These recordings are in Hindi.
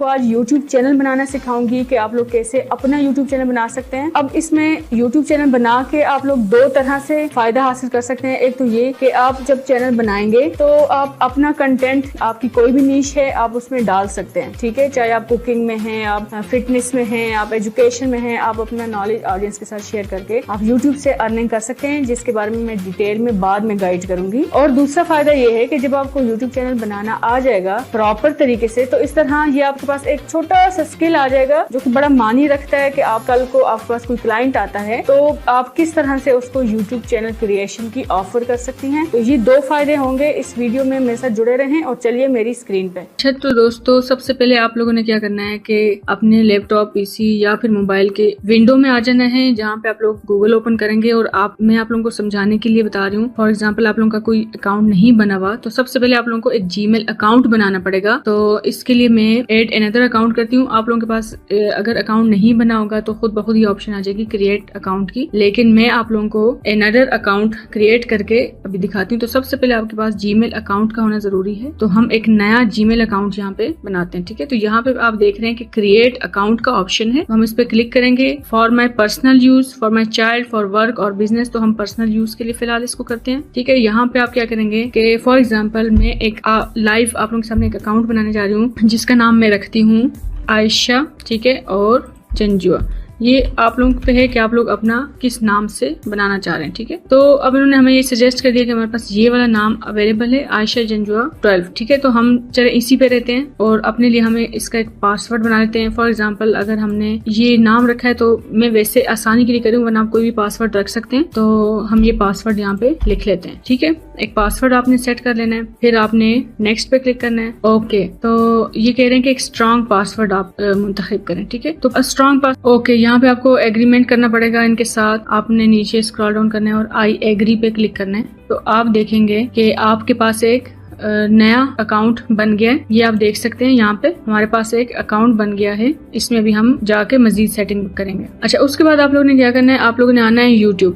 को आज YouTube चैनल बनाना सिखाऊंगी कि आप लोग कैसे अपना YouTube चैनल बना सकते हैं। अब इसमें YouTube चैनल बना के आप लोग दो तरह से फायदा हासिल कर सकते हैं। एक तो ये कि आप जब चैनल बनाएंगे तो आप अपना कंटेंट, आपकी कोई भी नीश है, आप उसमें डाल सकते हैं, ठीक है। चाहे आप कुकिंग में हैं, आप फिटनेस में हैं, आप एजुकेशन में हैं, आप अपना नॉलेज ऑडियंस के साथ शेयर करके आप YouTube से अर्निंग कर सकते हैं, जिसके बारे में मैं डिटेल में बाद में गाइड करूंगी। और दूसरा फायदा ये है कि जब आपको YouTube चैनल बनाना आ जाएगा प्रॉपर तरीके से, तो इस तरह ये आपके पास एक छोटा सा स्किल आ जाएगा जो कि बड़ा मानी रखता है कि आप कल को आपके पास कोई क्लाइंट आता है तो आप किस तरह से उसको YouTube चैनल क्रिएशन की ऑफर कर सकती हैं। तो ये दो फायदे होंगे। इस वीडियो में मेरे साथ जुड़े रहें और चलिए मेरी स्क्रीन पे। अच्छा तो दोस्तों, सबसे पहले आप लोगों ने क्या करना है कि अपने लैपटॉप, पीसी या फिर मोबाइल के विंडो में आ जाना है, जहाँ पे आप लोग गूगल ओपन करेंगे। और मैं आप लोगों को समझाने के लिए बता रही हूँ। फॉर एग्जाम्पल, आप लोगों का कोई अकाउंट नहीं बना हुआ तो सबसे पहले आप लोगों को एक जीमेल अकाउंट बनाना पड़ेगा। तो इसके लिए मैं एड अनदर अकाउंट करती हूँ। आप लोगों के पास अगर अकाउंट नहीं बना होगा तो खुद ब खुद ही ऑप्शन आ जाएगी क्रिएट अकाउंट की, लेकिन मैं आप लोगों को अनदर अकाउंट क्रिएट करके अभी दिखाती हूँ। तो सबसे पहले आपके पास जीमेल अकाउंट का होना जरूरी है। तो हम एक नया जीमेल अकाउंट यहाँ पे बनाते हैं, ठीक है। तो यहाँ पे आप देख रहे हैं कि क्रिएट अकाउंट का ऑप्शन है, तो हम इस पे क्लिक करेंगे। For my personal use, for my child, for work और बिजनेस, तो हम पर्सनल यूज के लिए फिलहाल इसको करते हैं, ठीक है। यहाँ पे आप क्या करेंगे कि फॉर एग्जाम्पल मैं एक लाइव आप लोगों के सामने एक अकाउंट बनाने जा रही हूँ, जिसका नाम मैं रखती हूँ आयशा, ठीक है, और जंजुआ। ये आप लोगों पे है कि आप लोग अपना किस नाम से बनाना चाह रहे हैं, ठीक है। तो अब इन्होंने हमें ये सजेस्ट कर दिया कि हमारे पास ये वाला नाम अवेलेबल है, आयशा जंजुआ 12, ठीक है। तो हम चले इसी पे रहते हैं और अपने लिए हमें इसका एक पासवर्ड बना लेते हैं। फॉर एग्जांपल, अगर हमने ये नाम रखा है तो मैं वैसे आसानी के लिए करूँ, वरना आप कोई भी पासवर्ड रख सकते हैं। तो हम ये पासवर्ड यहाँ पे लिख लेते हैं, ठीक है। एक पासवर्ड आपने सेट कर लेना है, फिर आपने नेक्स्ट पे क्लिक करना है। ओके, तो ये कह रहे हैं कि एक स्ट्रॉन्ग पासवर्ड आप मुंतखब करें, ठीक है। तो स्ट्रॉन्ग ओके, यहाँ पे आपको एग्रीमेंट करना पड़ेगा इनके साथ। आपने नीचे स्क्रॉल डाउन करना है और आई एग्री पे क्लिक करना है। तो आप देखेंगे कि आपके पास एक नया अकाउंट बन गया है। ये आप देख सकते हैं, यहाँ पे हमारे पास एक अकाउंट बन गया है। इसमें भी हम जाके मजीद सेटिंग करेंगे। अच्छा, उसके बाद आप लोगों ने क्या करना है, आप लोगों ने आना है यूट्यूब,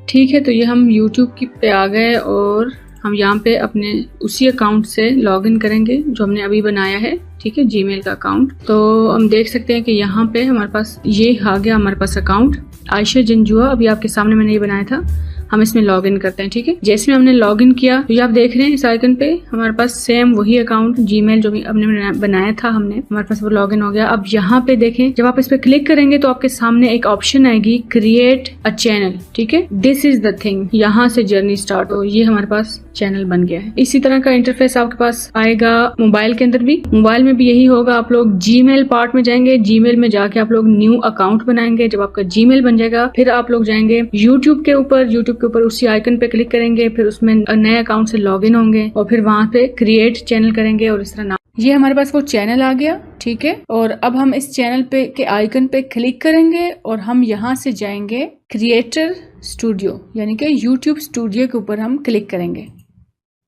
ठीक है। तो ये हम यूट्यूब की पे आ गए और हम यहाँ पे अपने उसी अकाउंट से लॉगिन करेंगे जो हमने अभी बनाया है, ठीक है, जीमेल का अकाउंट। तो हम देख सकते हैं कि यहाँ पे हमारे पास ये आ गया हमारे पास अकाउंट आयशा जंजुआ। अभी आपके सामने मैंने ये बनाया था। हम इसमें लॉगिन करते हैं, ठीक है। जैसे हमने लॉगिन किया तो ये आप देख रहे हैं इस आइकन पे हमारे पास सेम वही अकाउंट जीमेल जो भी हमने बनाया था, हमारे पास वो लॉगिन हो गया। अब यहाँ पे देखें, जब आप इस पे क्लिक करेंगे तो आपके सामने एक ऑप्शन आएगी क्रिएट अ चैनल, ठीक है। दिस इज द थिंग, यहाँ से जर्नी स्टार्ट हो। ये हमारे पास चैनल बन गया है। इसी तरह का इंटरफेस आपके पास आएगा मोबाइल के अंदर भी। मोबाइल में भी यही होगा। आप लोग जीमेल पार्ट में जाएंगे, जीमेल में जाके आप लोग न्यू अकाउंट बनाएंगे। जब आपका जीमेल बन जाएगा फिर आप लोग जाएंगे यूट्यूब के ऊपर उसी आइकन पे क्लिक करेंगे, फिर उसमें नए अकाउंट से लॉगिन होंगे और फिर वहां पे क्रिएट चैनल करेंगे और इस तरह नाम। ये हमारे पास वो चैनल आ गया, ठीक है। और अब हम इस चैनल पे के आइकन पे क्लिक करेंगे और हम यहाँ से जाएंगे क्रिएटर स्टूडियो, यानी कि यूट्यूब स्टूडियो के ऊपर हम क्लिक करेंगे।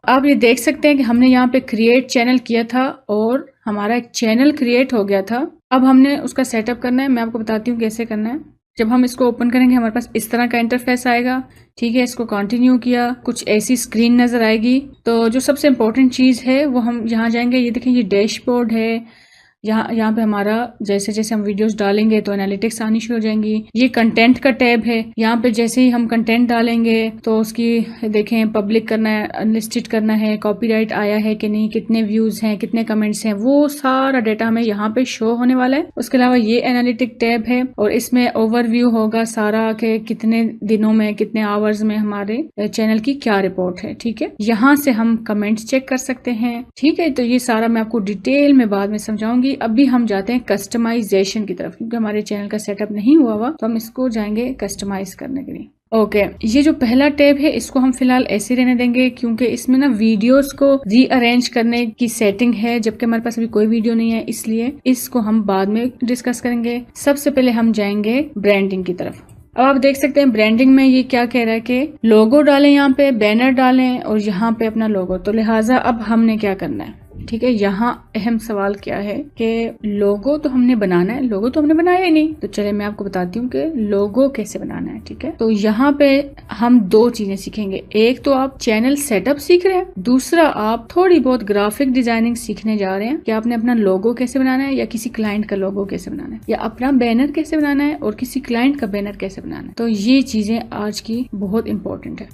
आप ये देख सकते हैं कि हमने यहाँ पे क्रिएट चैनल किया था और हमारा एक चैनल क्रिएट हो गया था। अब हमने उसका सेटअप करना है। मैं आपको बताती हूँ कैसे करना है। जब हम इसको ओपन करेंगे हमारे पास इस तरह का इंटरफेस आएगा, ठीक है। इसको कंटिन्यू किया, कुछ ऐसी स्क्रीन नजर आएगी। तो जो सबसे इम्पोर्टेंट चीज़ है वो हम यहाँ जाएंगे। ये देखें, ये डैशबोर्ड है। यहाँ पे हमारा जैसे जैसे हम वीडियोस डालेंगे तो एनालिटिक्स आनी शुरू हो जाएंगी। ये कंटेंट का टैब है। यहाँ पे जैसे ही हम कंटेंट डालेंगे तो उसकी देखें पब्लिक करना है, अनलिस्टेड करना है, कॉपीराइट आया है कि नहीं, कितने व्यूज हैं, कितने कमेंट्स हैं, वो सारा डेटा हमें यहाँ पे शो होने वाला है। उसके अलावा ये एनालिटिक टैब है और इसमें ओवरव्यू होगा सारा के कितने दिनों में, कितने आवर्स में हमारे चैनल की क्या रिपोर्ट है, ठीक है। यहाँ से हम कमेंट्स चेक कर सकते हैं, ठीक है। तो ये सारा मैं आपको डिटेल में बाद में समझाऊंगी। अभी हम जाते हैं कस्टमाइजेशन की तरफ, क्योंकि हमारे चैनल का सेटअप नहीं हुआ तो हम इसको जाएंगे कस्टमाइज करने के लिए। ओके, ये जो पहला टैब है इसको हम फिलहाल ऐसे रहने देंगे, क्योंकि इसमें ना वीडियोस को रीअरेंज करने की सेटिंग है, जबकि हमारे पास अभी कोई वीडियो नहीं है, इसलिए इसको हम बाद में डिस्कस करेंगे। सबसे पहले हम जाएंगे ब्रांडिंग की तरफ। अब आप देख सकते हैं ब्रांडिंग में ये क्या कह रहा है कि लोगो डालें, यहाँ पे बैनर डालें और यहाँ पे अपना लोगो। तो लिहाजा अब हमने क्या करना है, ठीक है। यहाँ अहम सवाल क्या है कि लोगो तो हमने बनाना है, लोगो तो हमने बनाया ही नहीं। तो चले मैं आपको बताती हूँ कि लोगो कैसे बनाना है। ठीक है, तो यहाँ पे हम दो चीजें सीखेंगे। एक तो आप चैनल सेटअप सीख रहे हैं, दूसरा आप थोड़ी बहुत ग्राफिक डिजाइनिंग सीखने जा रहे हैं कि आपने अपना लोगो कैसे बनाना है, या किसी क्लाइंट का लोगो कैसे बनाना है, या अपना बैनर कैसे बनाना है और किसी क्लाइंट का बैनर कैसे बनाना है। तो ये चीजें आज की बहुत इंपॉर्टेंट है।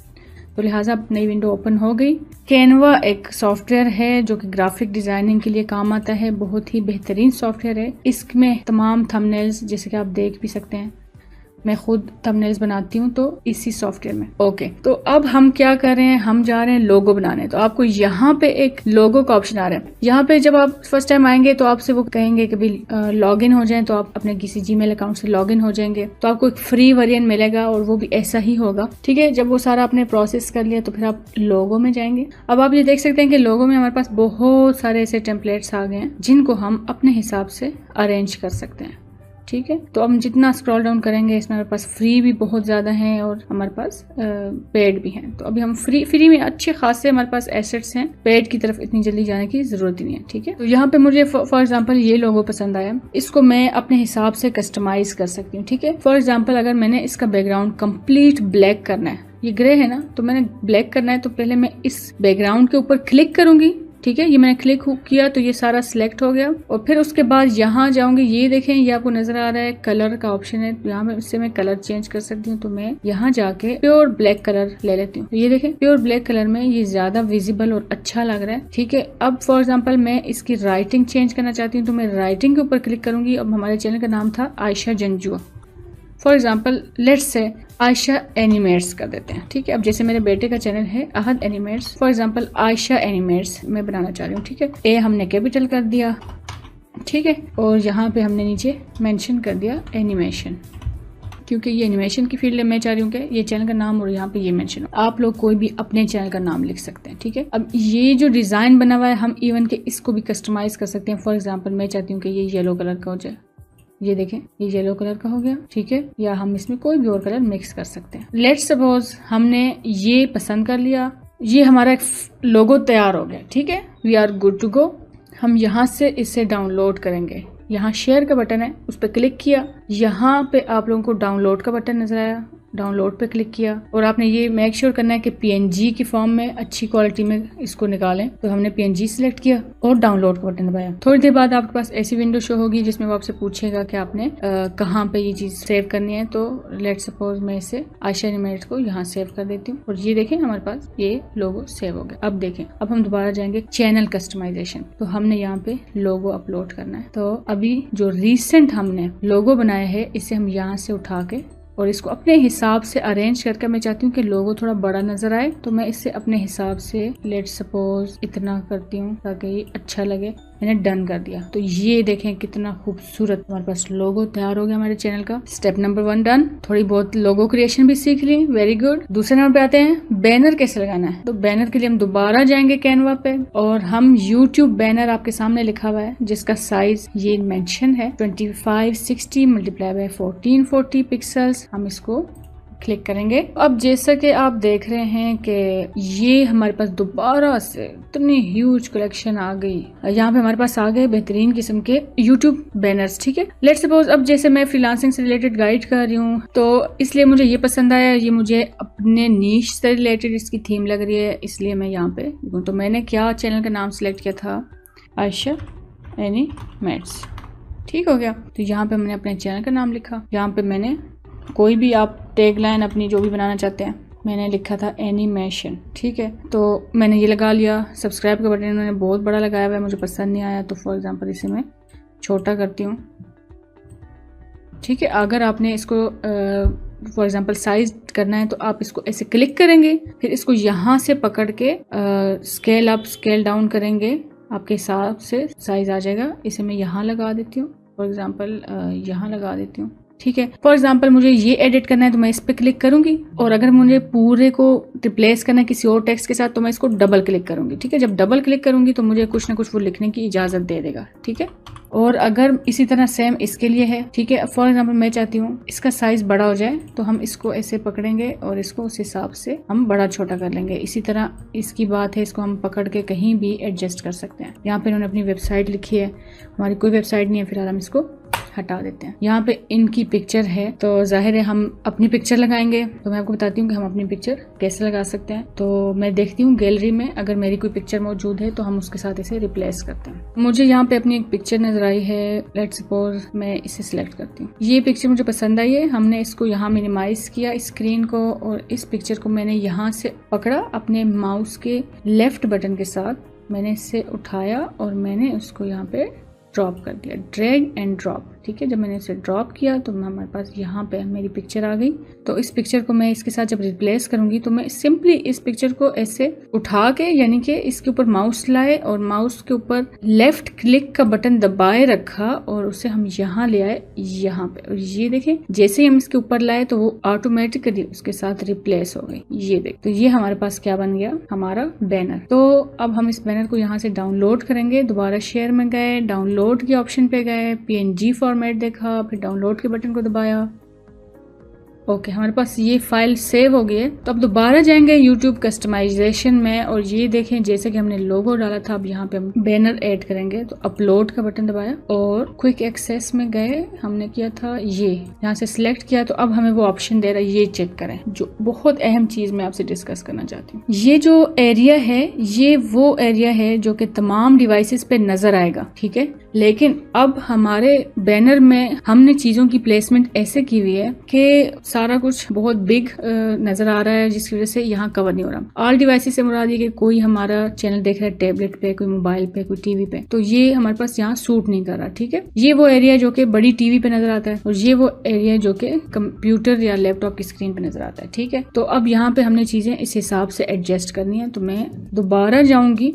तो लिहाजा नई विंडो ओपन हो गई। कैनवा एक सॉफ्टवेयर है जो कि ग्राफिक डिजाइनिंग के लिए काम आता है, बहुत ही बेहतरीन सॉफ्टवेयर है। इसमें तमाम थंबनेल्स जैसे कि आप देख भी सकते हैं, मैं खुद थंबनेल्स बनाती हूँ तो इसी सॉफ्टवेयर में। ओके, तो अब हम क्या कर रहे हैं, हम जा रहे हैं लोगो बनाने। तो आपको यहाँ पे एक लोगो का ऑप्शन आ रहा है। यहाँ पे जब आप फर्स्ट टाइम आएंगे तो आपसे वो कहेंगे कि भाई लॉग इन हो जाएं, तो आप अपने किसी जीमेल अकाउंट से लॉग इन हो जाएंगे, तो आपको एक फ्री वेरिएंट मिलेगा और वो भी ऐसा ही होगा। ठीक है, जब वो सारा आपने प्रोसेस कर लिया तो फिर आप लोगो में जाएंगे। अब आप ये देख सकते हैं कि लोगो में हमारे पास बहुत सारे ऐसे टेम्पलेट्स आ गए हैं जिनको हम अपने हिसाब से अरेंज कर सकते हैं। ठीक है, तो हम जितना स्क्रॉल डाउन करेंगे इसमें हमारे पास फ्री भी बहुत ज्यादा हैं और हमारे पास पेड भी हैं। तो अभी हम फ्री में अच्छे खासे हमारे पास एसेट्स हैं, पेड की तरफ इतनी जल्दी जाने की जरूरत ही नहीं है। ठीक है, तो यहाँ पे मुझे फॉर एग्जांपल ये लोगो पसंद आया, इसको मैं अपने हिसाब से कस्टमाइज कर सकती हूँ। ठीक है, फॉर एग्जाम्पल अगर मैंने इसका बैकग्राउंड कंप्लीट ब्लैक करना है, ये ग्रे है ना, तो मैंने ब्लैक करना है, तो पहले मैं इस बैकग्राउंड के ऊपर क्लिक करूंगी। ठीक है, ये मैंने क्लिक किया तो ये सारा सिलेक्ट हो गया और फिर उसके बाद यहाँ जाऊंगी। ये देखें, ये आपको नजर आ रहा है कलर का ऑप्शन है, यहाँ पे इससे मैं कलर चेंज कर सकती हूँ। तो मैं यहाँ जाके प्योर ब्लैक कलर ले लेती हूँ। ये देखें, प्योर ब्लैक कलर में ये ज्यादा विजिबल और अच्छा लग रहा है। ठीक है, अब फॉर एग्जाम्पल मैं इसकी राइटिंग चेंज करना चाहती हूँ, तो मैं राइटिंग के ऊपर क्लिक करूंगी। अब हमारे चैनल का नाम था Ayesha Janjua, for example let's say Ayesha animates कर देते हैं। ठीक है, अब जैसे मेरे बेटे का चैनल है Ahad animates, for example Ayesha animates मैं बनाना चाह रही हूँ। ठीक है, ए हमने कैपिटल कर दिया। ठीक है, और यहाँ पे हमने नीचे मेंशन कर दिया एनिमेशन, क्योंकि ये एनिमेशन की फील्ड है। मैं चाह रही हूँ कि ये चैनल का नाम और यहाँ पे ये मेंशन हो। आप लोग कोई भी अपने चैनल का नाम लिख सकते हैं। ठीक है, अब ये जो डिजाइन बना हुआ है हम इवन के इसको भी कस्टमाइज कर सकते हैं। फॉर एग्जाम्पल मैं चाहती हूँ कि ये येलो कलर का हो जाए, ये देखें ये येलो कलर का हो गया। ठीक है, या हम इसमें कोई भी और कलर मिक्स कर सकते हैं। लेट्स सपोज हमने ये पसंद कर लिया, ये हमारा एक लोगो तैयार हो गया। ठीक है, we are good to go. हम यहाँ से इसे डाउनलोड करेंगे। यहाँ शेयर का बटन है, उस पर क्लिक किया, यहाँ पे आप लोगों को डाउनलोड का बटन नजर आया, डाउनलोड पे क्लिक किया और आपने ये मेक श्योर करना है कि पीएनजी की फॉर्म में अच्छी क्वालिटी में इसको निकालें। तो हमने पीएनजी सिलेक्ट किया और डाउनलोड का बटन दबाया। थोड़ी देर बाद आपके पास ऐसी विंडो शो होगी जिसमें वो आपसे पूछेगा कि आपने कहाँ पे ये चीज सेव करनी है। तो लेट्स सपोज मैं इसे आयशा एनिमेट्स को यहाँ सेव कर देती हूँ और ये देखें हमारे पास ये लोगो सेव हो गया। अब देखें, अब हम दोबारा जाएंगे चैनल कस्टमाइजेशन। तो हमने यहाँ पे लोगो अपलोड करना है। तो अभी जो रिसेंट हमने लोगो बनाया है इसे हम यहाँ से उठा के और इसको अपने हिसाब से अरेंज करके, मैं चाहती हूँ कि लोगो थोड़ा बड़ा नजर आए, तो मैं इसे अपने हिसाब से लेट्स सपोज इतना करती हूँ ताकि ये अच्छा लगे। मैंने डन कर दिया। तो ये देखें कितना खूबसूरत हमारे पास लोगो तैयार हो गया हमारे चैनल का। Step number 1 done. थोड़ी बहुत लोगो क्रिएशन भी सीख ली, वेरी गुड। दूसरे नंबर पे आते हैं बैनर कैसे लगाना है। तो बैनर के लिए हम दोबारा जाएंगे कैनवा पे और हम यूट्यूब बैनर आपके सामने लिखा हुआ है जिसका साइज ये मेंशन है 2560 मल्टीप्लाई बाय 1440 पिक्सल्स। हम इसको क्लिक करेंगे। अब जैसा कि आप देख रहे हैं कि ये हमारे पास दोबारा से इतनी ह्यूज कलेक्शन आ गई। यहाँ पे हमारे पास आ गए बेहतरीन किस्म के यूट्यूब बैनर्स। ठीक है, लेट्स सपोज अब जैसे मैं फ्रीलांसिंग से रिलेटेड गाइड कर रही हूँ तो इसलिए मुझे ये पसंद आया, ये मुझे अपने नीश से रिलेटेड इसकी थीम लग रही है, इसलिए मैं यहाँ पे तो मैंने क्या चैनल का नाम सिलेक्ट किया था, आयशा एनिमेट्स। ठीक हो गया। तो यहाँ पे मैंने अपने चैनल का नाम लिखा। यहाँ पे मैंने कोई भी आप टैगलाइन अपनी जो भी बनाना चाहते हैं, मैंने लिखा था एनिमेशन। ठीक है, तो मैंने ये लगा लिया। सब्सक्राइब का बटन इन्होंने बहुत बड़ा लगाया हुआ है, मुझे पसंद नहीं आया, तो फॉर एग्जांपल इसे मैं छोटा करती हूँ। ठीक है, अगर आपने इसको फॉर एग्जांपल साइज करना है तो आप इसको ऐसे क्लिक करेंगे, फिर इसको यहाँ से पकड़ के स्केल अप स्केल डाउन करेंगे, आपके हिसाब से साइज आ जाएगा। इसे मैं यहाँ लगा देती हूँ, फॉर एग्जांपल यहाँ लगा देती हूँ। ठीक है, फॉर एग्जांपल मुझे ये एडिट करना है तो मैं इस पे क्लिक करूंगी और अगर मुझे पूरे को रिप्लेस करना है किसी और टेक्स्ट के साथ तो मैं इसको डबल क्लिक करूंगी। ठीक है, जब डबल क्लिक करूंगी तो मुझे कुछ ना कुछ वो लिखने की इजाजत दे देगा। ठीक है, और अगर इसी तरह सेम इसके लिए है, ठीक है, फॉर एग्जाम्पल मैं चाहती हूँ इसका साइज बड़ा हो जाए, तो हम इसको ऐसे पकड़ेंगे और इसको उस हिसाब से हम बड़ा छोटा कर लेंगे। इसी तरह इसकी बात है, इसको हम पकड़ के कहीं भी एडजस्ट कर सकते हैं। यहाँ पे इन्होंने अपनी वेबसाइट लिखी है, हमारी कोई वेबसाइट नहीं है, फिलहाल हम इसको हटा देते हैं। यहाँ पे इनकी पिक्चर है, तो जाहिर है हम अपनी पिक्चर लगाएंगे। तो मैं आपको बताती हूँ कि हम अपनी पिक्चर कैसे लगा सकते हैं। तो मैं देखती हूँ गैलरी में अगर मेरी कोई पिक्चर मौजूद है तो हम उसके साथ इसे रिप्लेस करते हैं। मुझे यहाँ पे अपनी एक पिक्चर नजर आई है, लेट्स सपोज मैं इसे सिलेक्ट करती हूँ। ये पिक्चर मुझे पसंद आई है, हमने इसको यहाँ मिनिमाइज किया स्क्रीन को, और इस पिक्चर को मैंने यहाँ से पकड़ा अपने माउस के लेफ्ट बटन के साथ, मैंने इसे उठाया और मैंने उसको यहाँ पे ड्रॉप कर दिया, ड्रैग एंड ड्रॉप। ठीक है, जब मैंने इसे ड्रॉप किया तो हमारे पास यहाँ पे मेरी पिक्चर आ गई। तो इस पिक्चर को मैं इसके साथ जब रिप्लेस करूंगी तो मैं सिंपली इस पिक्चर को ऐसे उठा के, यानी कि इसके ऊपर माउस लाए और माउस के ऊपर लेफ्ट क्लिक का बटन दबाए रखा और उसे हम यहाँ ले आए यहाँ पे, और ये देखें जैसे ही हम इसके ऊपर लाए तो वो ऑटोमेटिकली उसके साथ रिप्लेस हो गई। ये देख, तो ये हमारे पास क्या बन गया, हमारा बैनर। तो अब हम इस बैनर को यहाँ से डाउनलोड करेंगे। दोबारा शेयर में गए, डाउनलोड के ऑप्शन पे गए, PNG फॉर्मेट देखा, फिर डाउनलोड के बटन को दबाया। ओके, हमारे पास ये फाइल सेव हो गई है। तो अब दोबारा जाएंगे YouTube कस्टमाइजेशन में, और ये देखें जैसे कि हमने लोगो डाला था, अब यहाँ पे हम बैनर ऐड करेंगे। तो अपलोड का बटन दबाया और क्विक एक्सेस में गए, हमने किया था ये, यहाँ से सिलेक्ट किया। तो अब हमें वो ऑप्शन दे रहा है, ये चेक करें। जो बहुत अहम चीज मैं आपसे डिस्कस करना चाहती हूँ, ये जो एरिया है ये वो एरिया है जो कि तमाम डिवाइसेस पे नजर आएगा, ठीक है। लेकिन अब हमारे बैनर में हमने चीजों की प्लेसमेंट ऐसे की हुई है कि सारा कुछ बहुत बिग नजर आ रहा है, जिसकी वजह से यहाँ कवर नहीं हो रहा। ऑल डिवाइसेस से मुराद ये कि कोई हमारा चैनल देख रहा है टैबलेट पे, कोई मोबाइल पे, कोई टीवी पे, तो ये हमारे पास यहाँ सूट नहीं कर रहा, ठीक है। ये वो एरिया जो कि बड़ी टीवी पे नजर आता है, और ये वो एरिया जो कि कंप्यूटर या लैपटॉप की स्क्रीन पे नजर आता है, ठीक है। तो अब यहाँ पे हमने चीजें इस हिसाब से एडजस्ट करनी है। तो मैं दोबारा जाऊंगी।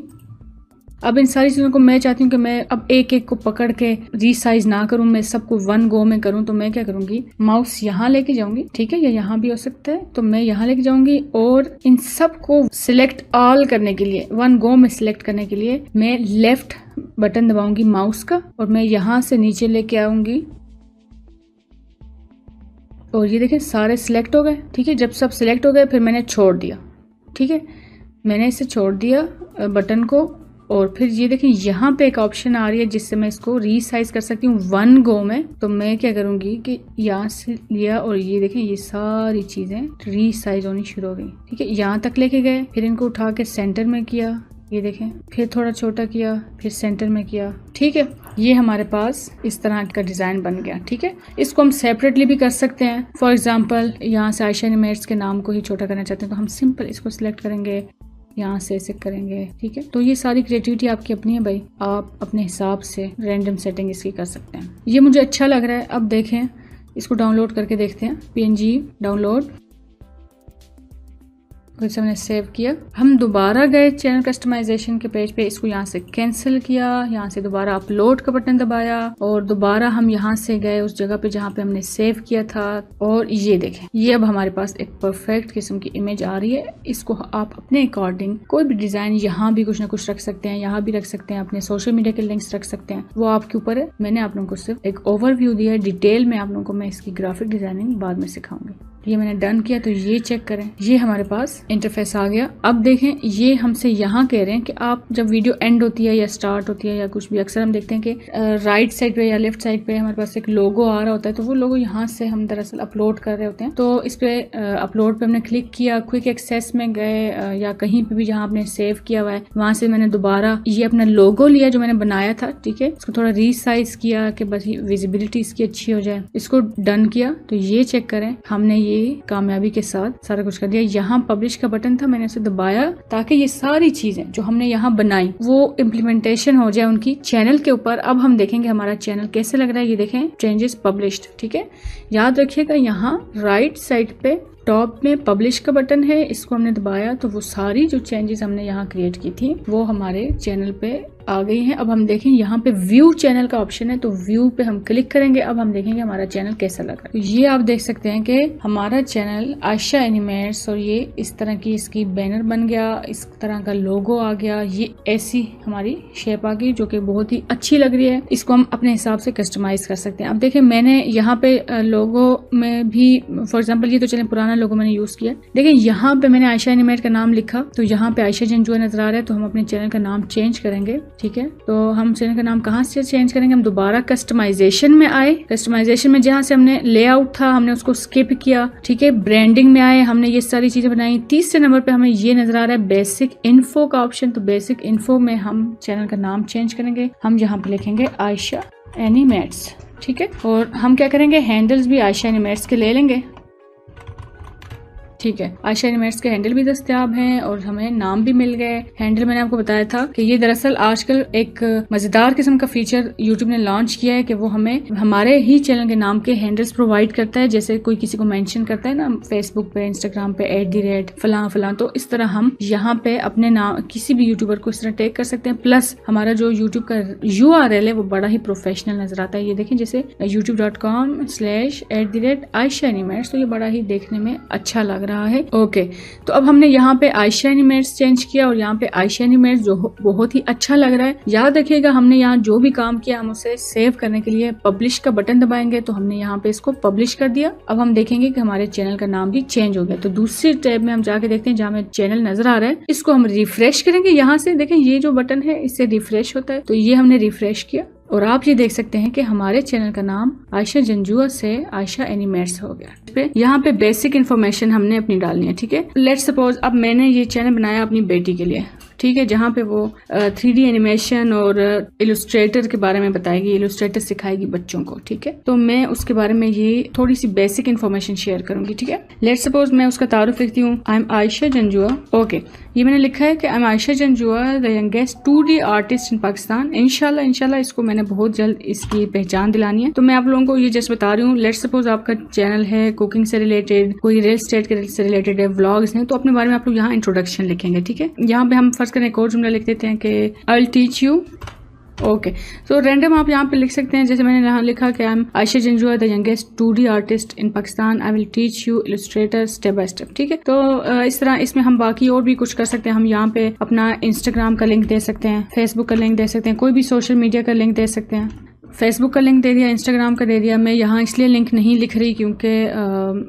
अब इन सारी चीजों को मैं चाहती हूँ कि मैं अब एक एक को पकड़ के रीसाइज ना करूँ, मैं सबको वन गो में करूँ। तो मैं क्या करूंगी, माउस यहाँ लेके जाऊंगी, ठीक है, या यहाँ भी हो सकता है। तो मैं यहाँ लेके जाऊंगी और इन सब को सिलेक्ट ऑल करने के लिए, वन गो में सिलेक्ट करने के लिए मैं लेफ्ट बटन दबाऊंगी माउस का, और मैं यहाँ से नीचे लेके आऊंगी और ये देखें सारे सिलेक्ट हो गए, ठीक है। जब सब सिलेक्ट हो गए फिर मैंने छोड़ दिया, ठीक है, मैंने इसे छोड़ दिया बटन को। और फिर ये देखें यहाँ पे एक ऑप्शन आ रही है जिससे मैं इसको रीसाइज कर सकती हूँ वन गो में। तो मैं क्या करूँगी कि यहाँ से लिया और ये देखें ये सारी चीज़ें रीसाइज होनी शुरू हो गई, ठीक है। यहाँ तक लेके गए, फिर इनको उठा के सेंटर में किया, ये देखें, फिर थोड़ा छोटा किया, फिर सेंटर में किया, ठीक है। ये हमारे पास इस तरह का डिज़ाइन बन गया, ठीक है। इसको हम सेपरेटली भी कर सकते हैं। फॉर एग्जांपल यहाँ से आयशा एनिमेट्स के नाम को ही छोटा करना चाहते हैं तो हम सिंपल इसको सिलेक्ट करेंगे, यहाँ से ऐसे करेंगे, ठीक है। तो ये सारी क्रिएटिविटी आपकी अपनी है भाई, आप अपने हिसाब से रैंडम सेटिंग इसकी कर सकते हैं। ये मुझे अच्छा लग रहा है। अब देखें, इसको डाउनलोड करके देखते हैं। PNG डाउनलोड, कुछ हमने सेव किया। हम दोबारा गए चैनल कस्टमाइजेशन के पेज पे, इसको यहाँ से कैंसिल किया, यहाँ से दोबारा अपलोड का बटन दबाया और दोबारा हम यहाँ से गए उस जगह पे जहाँ पे हमने सेव किया था। और ये देखें, ये अब हमारे पास एक परफेक्ट किस्म की इमेज आ रही है। इसको आप अपने अकॉर्डिंग कोई भी डिजाइन यहाँ भी कुछ ना कुछ रख सकते हैं, यहाँ भी रख सकते हैं, अपने सोशल मीडिया के लिंक्स रख सकते हैं, वो आपके ऊपर है। मैंने आप लोगों को सिर्फ एक ओवरव्यू दिया है, डिटेल में आप लोगों को मैं इसकी ग्राफिक डिजाइनिंग बाद में सिखाऊंगी। ये मैंने डन किया, तो ये चेक करें, ये हमारे पास इंटरफेस आ गया। अब देखें, ये हमसे यहाँ कह रहे हैं कि आप जब वीडियो एंड होती है या स्टार्ट होती है या कुछ भी, अक्सर हम देखते हैं कि राइट साइड पे या लेफ्ट साइड पे हमारे पास एक लोगो आ रहा होता है, तो वो लोगो यहाँ से हम दरअसल अपलोड कर रहे होते हैं। तो इस पे अपलोड पे हमने क्लिक किया, क्विक एक्सेस में गए या कहीं पे भी जहाँ आपने सेव किया हुआ है, वहां से मैंने दोबारा ये अपना लोगो लिया जो मैंने बनाया था, ठीक है। इसको थोड़ा रीसाइज किया कि बस विजिबिलिटी इसकी अच्छी हो जाए, इसको डन किया। तो ये चेक करें, हमने ये कामयाबी के साथ सारा कुछ कर दिया। यहाँ पब्लिश का बटन था, मैंने उसे दबाया ताकि ये सारी चीजें जो हमने यहाँ बनाई वो इम्प्लीमेंटेशन हो जाए उनकी चैनल के ऊपर। अब हम देखेंगे हमारा चैनल कैसे लग रहा है। ये देखें, चेंजेस पब्लिश्ड, ठीक है। याद रखिएगा यहाँ राइट साइड पे टॉप में पब्लिश का बटन है, इसको हमने दबाया तो वो सारी जो चेंजेस हमने यहाँ क्रिएट की थी वो हमारे चैनल पे आ गई हैं। अब हम देखें यहाँ पे व्यू चैनल का ऑप्शन है, तो व्यू पे हम क्लिक करेंगे। अब हम देखेंगे हमारा चैनल कैसा लगा। तो ये आप देख सकते हैं कि हमारा चैनल आयशा एनिमेट्स, और ये इस तरह की इसकी बैनर बन गया, इस तरह का लोगो आ गया, ये ऐसी हमारी शेप आ गई जो कि बहुत ही अच्छी लग रही है। इसको हम अपने हिसाब से कस्टमाइज कर सकते हैं। अब देखें मैंने यहाँ पे लोगो में भी फॉर एग्जांपल ये तो चलें पुराना लोगो मैंने यूज किया। देखिए यहाँ पे मैंने आयशा एनिमेट का नाम लिखा, तो यहाँ पे आयशा जंजुआ नजर आ रहा है, तो हम अपने चैनल का नाम चेंज करेंगे। ठीक है, तो हम चैनल का नाम कहाँ से चेंज करेंगे, हम दोबारा कस्टमाइजेशन में आए। कस्टमाइजेशन में जहाँ से हमने लेआउट था हमने उसको स्किप किया। ठीक है, ब्रांडिंग में आए, हमने ये सारी चीजें बनाई। तीसरे नंबर पे हमें ये नजर आ रहा है बेसिक इन्फो का ऑप्शन, तो बेसिक इन्फो में हम चैनल का नाम चेंज करेंगे। हम यहाँ पे लिखेंगे आयशा एनिमेट्स। ठीक है, और हम क्या करेंगे, हैंडल्स भी आयशा एनिमेट्स के ले लेंगे। ठीक है, आयशा एनिमेट्स के हैंडल भी दस्तयाब हैं और हमें नाम भी मिल गए। हैंडल मैंने आपको बताया था कि ये दरअसल आजकल एक मजेदार किस्म का फीचर यूट्यूब ने लॉन्च किया है कि वो हमें हमारे ही चैनल के नाम के हैंडल्स प्रोवाइड करता है। जैसे कोई किसी को मेंशन करता है ना फेसबुक पे, इंस्टाग्राम पे @ फलां, तो इस तरह हम यहाँ पे अपने नाम किसी भी यूट्यूबर को इस तरह टैग कर सकते हैं। प्लस हमारा जो यूट्यूब का URL है वो बड़ा ही प्रोफेशनल नजर आता है। ये देखें जैसे youtube.com/@आयशा एनिमेट्स, तो ये बड़ा ही देखने में अच्छा लग रहा है। ओके, तो अब हमने यहाँ पे आयशा एनिमेट्स चेंज किया और यहाँ पे आयशा एनिमेट्स जो बहुत ही अच्छा लग रहा है। याद रखिएगा हमने यहाँ जो भी काम किया हम उसे सेव करने के लिए पब्लिश का बटन दबाएंगे, तो हमने यहाँ पे इसको पब्लिश कर दिया। अब हम देखेंगे कि हमारे चैनल का नाम भी चेंज हो गया। तो दूसरी टैब में हम जाके देखते हैं जहाँ हमें चैनल नजर आ रहा है, इसको हम रिफ्रेश करेंगे। यहाँ से देखें ये जो बटन है इससे रिफ्रेश होता है, तो ये हमने रिफ्रेश किया और आप ये देख सकते हैं कि हमारे चैनल का नाम आयशा जंजुआ से आयशा एनिमेट्स हो गया। यहाँ पे बेसिक इन्फॉर्मेशन हमने अपनी डालनी है। ठीक है, लेट्स सपोज अब मैंने ये चैनल बनाया अपनी बेटी के लिए। ठीक है, जहाँ पे वो 3D एनिमेशन और इलस्ट्रेटर के बारे में बताएगी, इलस्ट्रेटर सिखाएगी बच्चों को। ठीक है, तो मैं उसके बारे में ये थोड़ी सी बेसिक इन्फॉर्मेशन शेयर करूंगी। ठीक है, लेट्स सपोज मैं उसका तारुफ लिखती हूँ, I am Ayesha Janjua. Okay, ये मैंने लिखा है कि I am Ayesha Janjua the youngest 2D artist in Pakistan. इंशाल्लाह इसको मैंने बहुत जल्द इसकी पहचान दिलानी है। तो मैं आप लोगों को ये जस्ट बता रही हूँ। लेट्स सपोज आपका चैनल है कुकिंग से रिलेटेड, कोई रियल एस्टेट से रिलेटेड है, व्लॉग्स हैं, तो अपने बारे में आप लोग यहाँ इंट्रोडक्शन लिखेंगे। ठीक है, यहाँ पे हम फर्स्ट करें एक और जुमला लिख देते हैं कि I will teach you. Okay, तो रैंडम आप यहाँ पे लिख सकते हैं, जैसे मैंने यहाँ लिखा कि I am Ayesha Janjua the youngest 2D artist in Pakistan, I will teach you Illustrator step by step. ठीक है, तो इस तरह इसमें हम बाकी और भी कुछ कर सकते हैं। हम यहाँ पे अपना इंस्टाग्राम का लिंक दे सकते हैं, फेसबुक का लिंक दे सकते हैं, कोई भी सोशल मीडिया का लिंक दे सकते हैं। फेसबुक का लिंक दे दिया, इंस्टाग्राम का दे दिया। मैं यहाँ इसलिए लिंक नहीं लिख रही क्योंकि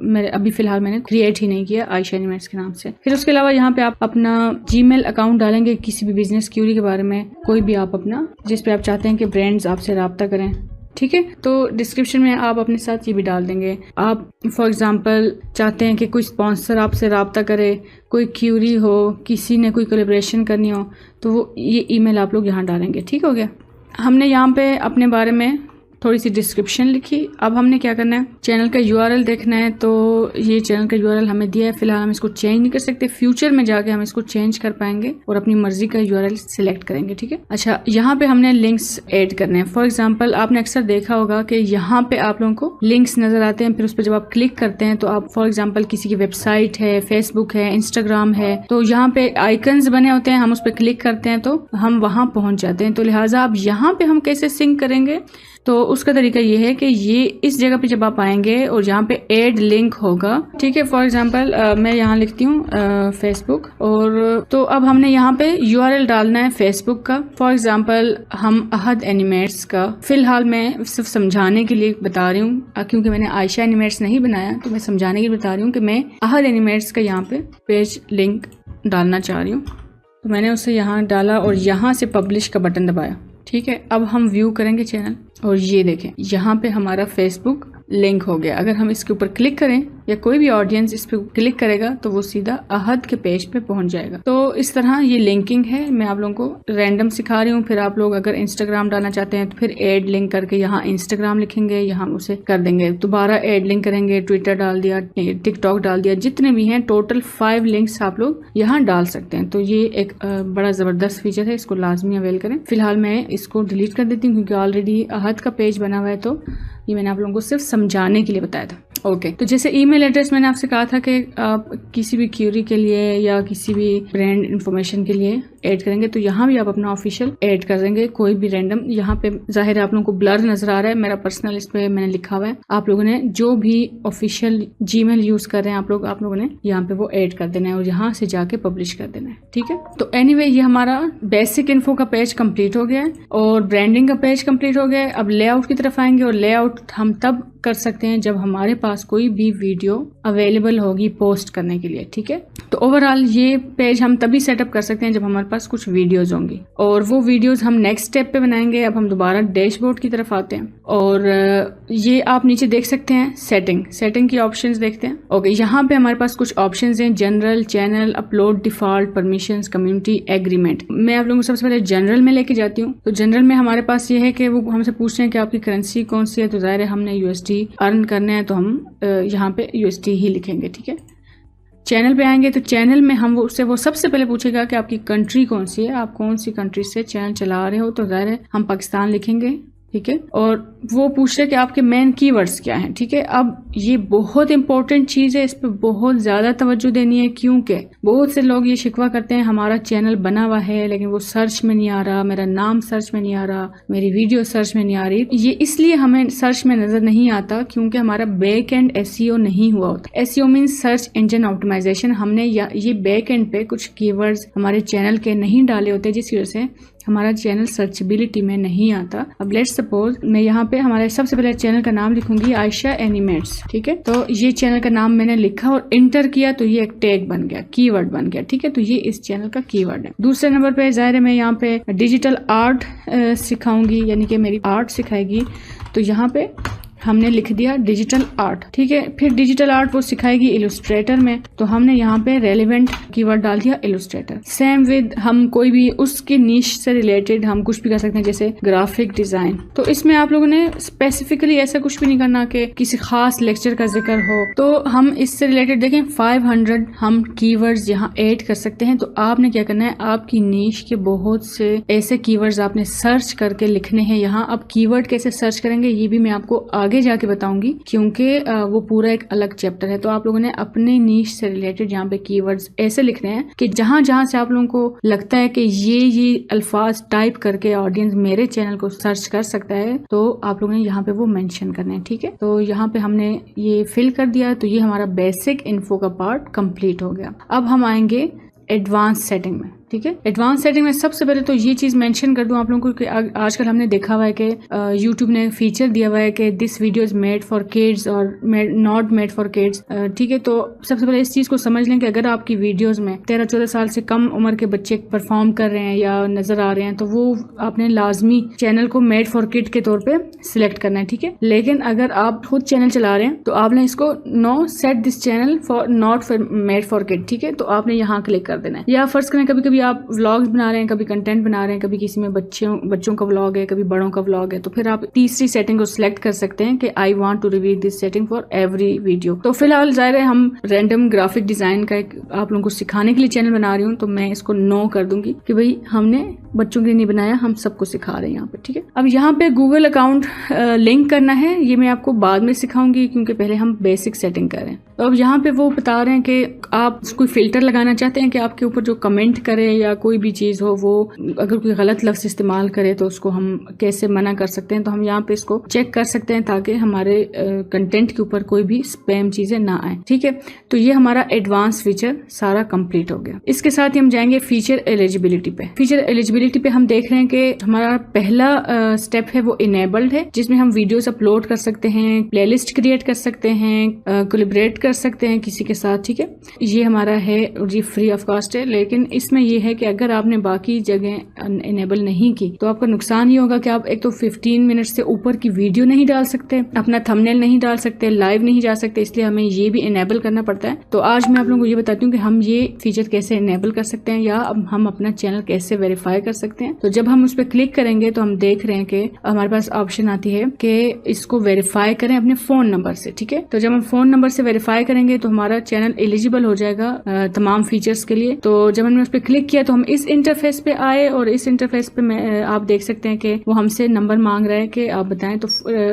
मेरे अभी फिलहाल मैंने क्रिएट ही नहीं किया आयशा एनिमेट्स के नाम से। फिर उसके अलावा यहाँ पे आप अपना जीमेल अकाउंट डालेंगे, किसी भी बिजनेस क्यूरी के बारे में, कोई भी आप अपना जिस पे आप चाहते हैं कि ब्रांड्स आपसे रब्ता करें। ठीक है, तो डिस्क्रिप्शन में आप अपने साथ ये भी डाल देंगे। आप फॉर एग्जांपल चाहते हैं कि कोई स्पॉन्सर आपसे रब्ता करे, कोई क्यूरी हो, किसी ने कोई कोलैबोरेशन करनी हो, तो वो ये ईमेल आप लोग यहाँ डालेंगे। ठीक हो गया, हमने यहाँ पे अपने बारे में थोड़ी सी डिस्क्रिप्शन लिखी। अब हमने क्या करना है, चैनल का URL देखना है। तो ये चैनल का URL हमें दिया है, फिलहाल हम इसको चेंज नहीं कर सकते। फ्यूचर में जाके हम इसको चेंज कर पाएंगे और अपनी मर्जी का URL सिलेक्ट करेंगे। ठीक है, अच्छा यहाँ पे हमने लिंक्स ऐड करने हैं। फॉर एग्जांपल आपने अक्सर देखा होगा कि यहाँ पे आप लोगों को लिंक्स नजर आते हैं, फिर उस पर जब आप क्लिक करते हैं तो आप फॉर एग्जाम्पल किसी की वेबसाइट है, फेसबुक है, इंस्टाग्राम है, तो यहाँ पे आइकन्स बने होते हैं, हम उस पर क्लिक करते हैं तो हम वहां पहुंच जाते हैं। तो लिहाजा अब यहाँ पे हम कैसे सिंक करेंगे, तो उसका तरीका ये है कि ये इस जगह पे जब आप आएंगे और यहाँ पे ऐड लिंक होगा। ठीक है, फॉर एग्जांपल मैं यहाँ लिखती हूँ फेसबुक, और तो अब हमने यहाँ पे URL डालना है फेसबुक का। फॉर एग्जांपल हम अहद एनिमेट्स का, फिलहाल मैं सिर्फ समझाने के लिए बता रही हूँ क्योंकि मैंने आयशा एनिमेट्स नहीं बनाया, तो मैं समझाने के लिए बता रही हूँ कि मैं अहद एनिमेट्स का यहाँ पे पेज लिंक डालना चाह रही हूँ। तो मैंने उसे यहाँ डाला और यहाँ से पब्लिश का बटन दबाया। ठीक है, अब हम व्यू करेंगे चैनल और ये देखें यहाँ पे हमारा फेसबुक लिंक हो गया। अगर हम इसके ऊपर क्लिक करें या कोई भी ऑडियंस इस पे क्लिक करेगा तो वो सीधा अहद के पेज पे पहुंच जाएगा। तो इस तरह ये लिंकिंग है, मैं आप लोगों को रैंडम सिखा रही हूँ। फिर आप लोग अगर इंस्टाग्राम डालना चाहते हैं तो फिर ऐड लिंक करके यहाँ इंस्टाग्राम लिखेंगे, यहाँ उसे कर देंगे, दोबारा ऐड लिंक करेंगे, ट्विटर डाल दिया, टिकटॉक डाल दिया, जितने भी हैं टोटल 5 लिंक्स आप लोग यहाँ डाल सकते हैं। तो ये एक बड़ा जबरदस्त फीचर है, इसको लाजमी अवेल करें। फिलहाल मैं इसको डिलीट कर देती हूँ क्योंकि ऑलरेडी अहद का पेज बना हुआ है, तो ये मैंने आप लोगों को सिर्फ समझाने के लिए बताया था। ओके, तो जैसे ईमेल एड्रेस मैंने आपसे कहा था कि आप किसी भी क्यूरी के लिए या किसी भी ब्रांड इंफॉर्मेशन के लिए ऐड करेंगे तो यहाँ भी आप अपना ऑफिशियल ऐड कर देंगे, कोई भी रैंडम। यहाँ पे जाहिर है आप लोगों को ब्लर नजर आ रहा है, मेरा पर्सनल इस पे मैंने लिखा हुआ है। आप लोगों ने जो भी ऑफिशियल जीमेल यूज कर रहे हैं आप लोगों ने यहाँ पे वो ऐड कर देना है और यहाँ से जाके पब्लिश कर देना है, ठीक है। तो एनीवे ये हमारा बेसिक इन्फो का पेज कंप्लीट हो गया है और ब्रांडिंग का पेज कंप्लीट हो गया है। अब लेआउट की तरफ आएंगे और लेआउट हम तब कर सकते हैं जब हमारे पास कोई भी वीडियो अवेलेबल होगी पोस्ट करने के लिए, ठीक है। तो ओवरऑल ये पेज हम तभी सेटअप कर सकते हैं जब हमारे पास कुछ वीडियोज होंगी और वो वीडियोज हम नेक्स्ट स्टेप पे बनाएंगे। अब हम दोबारा डैशबोर्ड की तरफ आते हैं और ये आप नीचे देख सकते हैं सेटिंग की ऑप्शंस देखते हैं। ओके, यहाँ पे हमारे पास कुछ ऑप्शंस हैं, general, channel, upload, default, permissions, community, agreement. मैं आप लोगों को सबसे पहले जनरल में लेके जाती हूँ। तो जनरल में हमारे पास ये है कि वो हमसे पूछ रहे हैं कि आपकी करेंसी कौन सी है। तो जाहिर है हमने USD अर्न करना है तो हम यहाँ पे USD ही लिखेंगे, ठीक है। चैनल पे आएंगे तो चैनल में हम उससे वो सबसे पहले पूछेगा कि आपकी कंट्री कौन सी है, आप कौन सी कंट्री से चैनल चला रहे हो। तो जाहिर है हम पाकिस्तान लिखेंगे, ठीक है। और वो पूछ रहे कि आपके मेन कीवर्ड्स क्या हैं, ठीक है। अब ये बहुत इंपॉर्टेंट चीज है, इस पे बहुत ज्यादा तवज्जो देनी है क्योंकि बहुत से लोग ये शिकवा करते हैं हमारा चैनल बना हुआ है लेकिन वो सर्च में नहीं आ रहा, मेरा नाम सर्च में नहीं आ रहा, मेरी वीडियो सर्च में नहीं आ रही। ये इसलिए हमें सर्च में नजर नहीं आता क्योंकि हमारा बैक एंड SEO नहीं हुआ होता। SEO means search engine optimisation. हमने ये बैक एंड पे कुछ कीवर्ड्स हमारे चैनल के नहीं डाले होते जिसकी वजह से हमारा चैनल सर्चेबिलिटी में नहीं आता। अब लेट्स सपोज मैं यहाँ पे हमारे सबसे पहले चैनल का नाम लिखूंगी आयशा एनिमेट्स, ठीक है। तो ये चैनल का नाम मैंने लिखा और इंटर किया तो ये एक टैग बन गया, कीवर्ड बन गया, ठीक है। तो ये इस चैनल का कीवर्ड है। दूसरे नंबर पे जाहिर है मैं यहाँ पे डिजिटल आर्ट सिखाऊंगी, यानी कि मेरी आर्ट सिखाएगी। तो यहाँ पे हमने लिख दिया डिजिटल आर्ट, ठीक है। फिर डिजिटल आर्ट वो सिखाएगी इलस्ट्रेटर में, तो हमने यहाँ पे रेलेवेंट कीवर्ड डाल दिया इलस्ट्रेटर। सेम विद हम कोई भी उसके नीश से रिलेटेड हम कुछ भी कर सकते हैं जैसे ग्राफिक डिजाइन। तो इसमें आप लोगों ने स्पेसिफिकली ऐसा कुछ भी नहीं करना कि किसी खास लेक्चर का जिक्र हो। तो हम इससे रिलेटेड देखें 500 हम कीवर्ड्स यहाँ ऐड कर सकते हैं। तो आपने क्या करना है, आपकी नीश के बहुत से ऐसे कीवर्ड्स आपने सर्च करके लिखने हैं यहाँ। अब कीवर्ड कैसे सर्च करेंगे ये भी मैं आपको आगे जाके बताऊंगी क्योंकि वो पूरा एक अलग चैप्टर है। तो आप लोगों ने अपने नीश से रिलेटेड यहाँ पे कीवर्ड्स ऐसे लिखने हैं कि जहां जहां से आप लोगों को लगता है कि ये अल्फाज टाइप करके ऑडियंस मेरे चैनल को सर्च कर सकता है तो आप लोगों ने यहाँ पे वो मेंशन करना है, ठीक है। तो यहाँ पे हमने ये फिल कर दिया तो ये हमारा बेसिक इन्फो का पार्ट कंप्लीट हो गया। अब हम आएंगे एडवांस सेटिंग में, ठीक है। एडवांस सेटिंग में सबसे पहले तो ये चीज मेंशन कर दूं आप लोगों को कि आजकल हमने देखा हुआ है कि YouTube ने फीचर दिया हुआ है कि this video is made for kids और नॉट मेड फॉर किड्स, ठीक है। तो सबसे पहले इस चीज को समझ लें कि अगर आपकी वीडियोस में 13-14 साल से कम उम्र के बच्चे परफॉर्म कर रहे हैं या नजर आ रहे हैं तो वो आपने लाजमी चैनल को मेड फॉर किड के तौर पर सिलेक्ट करना है, ठीक है। लेकिन अगर आप खुद चैनल चला रहे हैं तो आपने इसको no set this channel for not made for kid, ठीक है। तो आपने यहाँ क्लिक कर देना है। या फर्स्ट करें कभी आप व्लॉग्स बना रहे हैं, कभी कंटेंट बना रहे हैं, कभी किसी में बच्चों का व्लॉग है, कभी बड़ों का व्लॉग है, तो फिर आप तीसरी सेटिंग को सिलेक्ट कर सकते हैं कि I want to reveal this setting for every video. तो फिलहाल जाहिर है हम रैंडम ग्राफिक डिजाइन का एक आप लोगों को सिखाने के लिए चैनल बना रही हूँ तो मैं इसको नो कर दूंगी कि भाई हमने बच्चों के लिए नहीं बनाया, हम सबको सिखा रहे हैं यहाँ पे, ठीक है। अब यहाँ पे गूगल अकाउंट लिंक करना है, ये मैं आपको बाद में सिखाऊंगी क्योंकि पहले हम बेसिक सेटिंग करें। तो अब यहाँ पे वो बता रहे हैं कि आप कोई फिल्टर लगाना चाहते हैं कि आपके ऊपर जो कमेंट करे या कोई भी चीज हो वो अगर कोई गलत लफ्ज इस्तेमाल करे तो उसको हम कैसे मना कर सकते हैं। तो हम यहाँ पे इसको चेक कर सकते हैं ताकि हमारे कंटेंट के ऊपर कोई भी स्पैम चीजें ना आए, ठीक है। तो ये हमारा एडवांस फीचर सारा कंप्लीट हो गया। इसके साथ ही हम जाएंगे फीचर एलिजिबिलिटी पे। फीचर एलिजिबिलिटी पे हम देख रहे हैं कि हमारा पहला स्टेप है वो इनेबल्ड है, जिसमें हम वीडियोस अपलोड कर सकते हैं, प्लेलिस्ट क्रिएट कर सकते हैं, कोलैबोरेट कर सकते हैं किसी के साथ, ठीक है। ये हमारा है और ये फ्री ऑफ कॉस्ट है। लेकिन इसमें ये है कि अगर आपने बाकी जगह इनेबल नहीं की तो आपका नुकसान ये होगा कि आप एक तो 15 मिनट से ऊपर की वीडियो नहीं डाल सकते, अपना थंबनेल नहीं डाल सकते, लाइव नहीं जा सकते, इसलिए हमें ये भी इनेबल करना पड़ता है। तो आज मैं आप लोगों को ये बताती हूँ कि हम ये फीचर कैसे इनेबल कर सकते हैं या हम अपना चैनल कैसे वेरीफाई कर सकते हैं। तो जब हम उस पर क्लिक करेंगे तो हम देख रहे हैं कि हमारे पास ऑप्शन आती है कि इसको वेरीफाई करें अपने फोन नंबर से। ठीक है, तो जब हम फोन नंबर से वेरीफाई करेंगे तो हमारा चैनल एलिजिबल हो जाएगा तमाम फीचर्स के लिए। तो जब हमने उस पर क्लिक किया तो हम इस इंटरफेस पे आए और इस इंटरफेस पे आप देख सकते हैं कि वो हमसे नंबर मांग रहा है कि आप बताएं। तो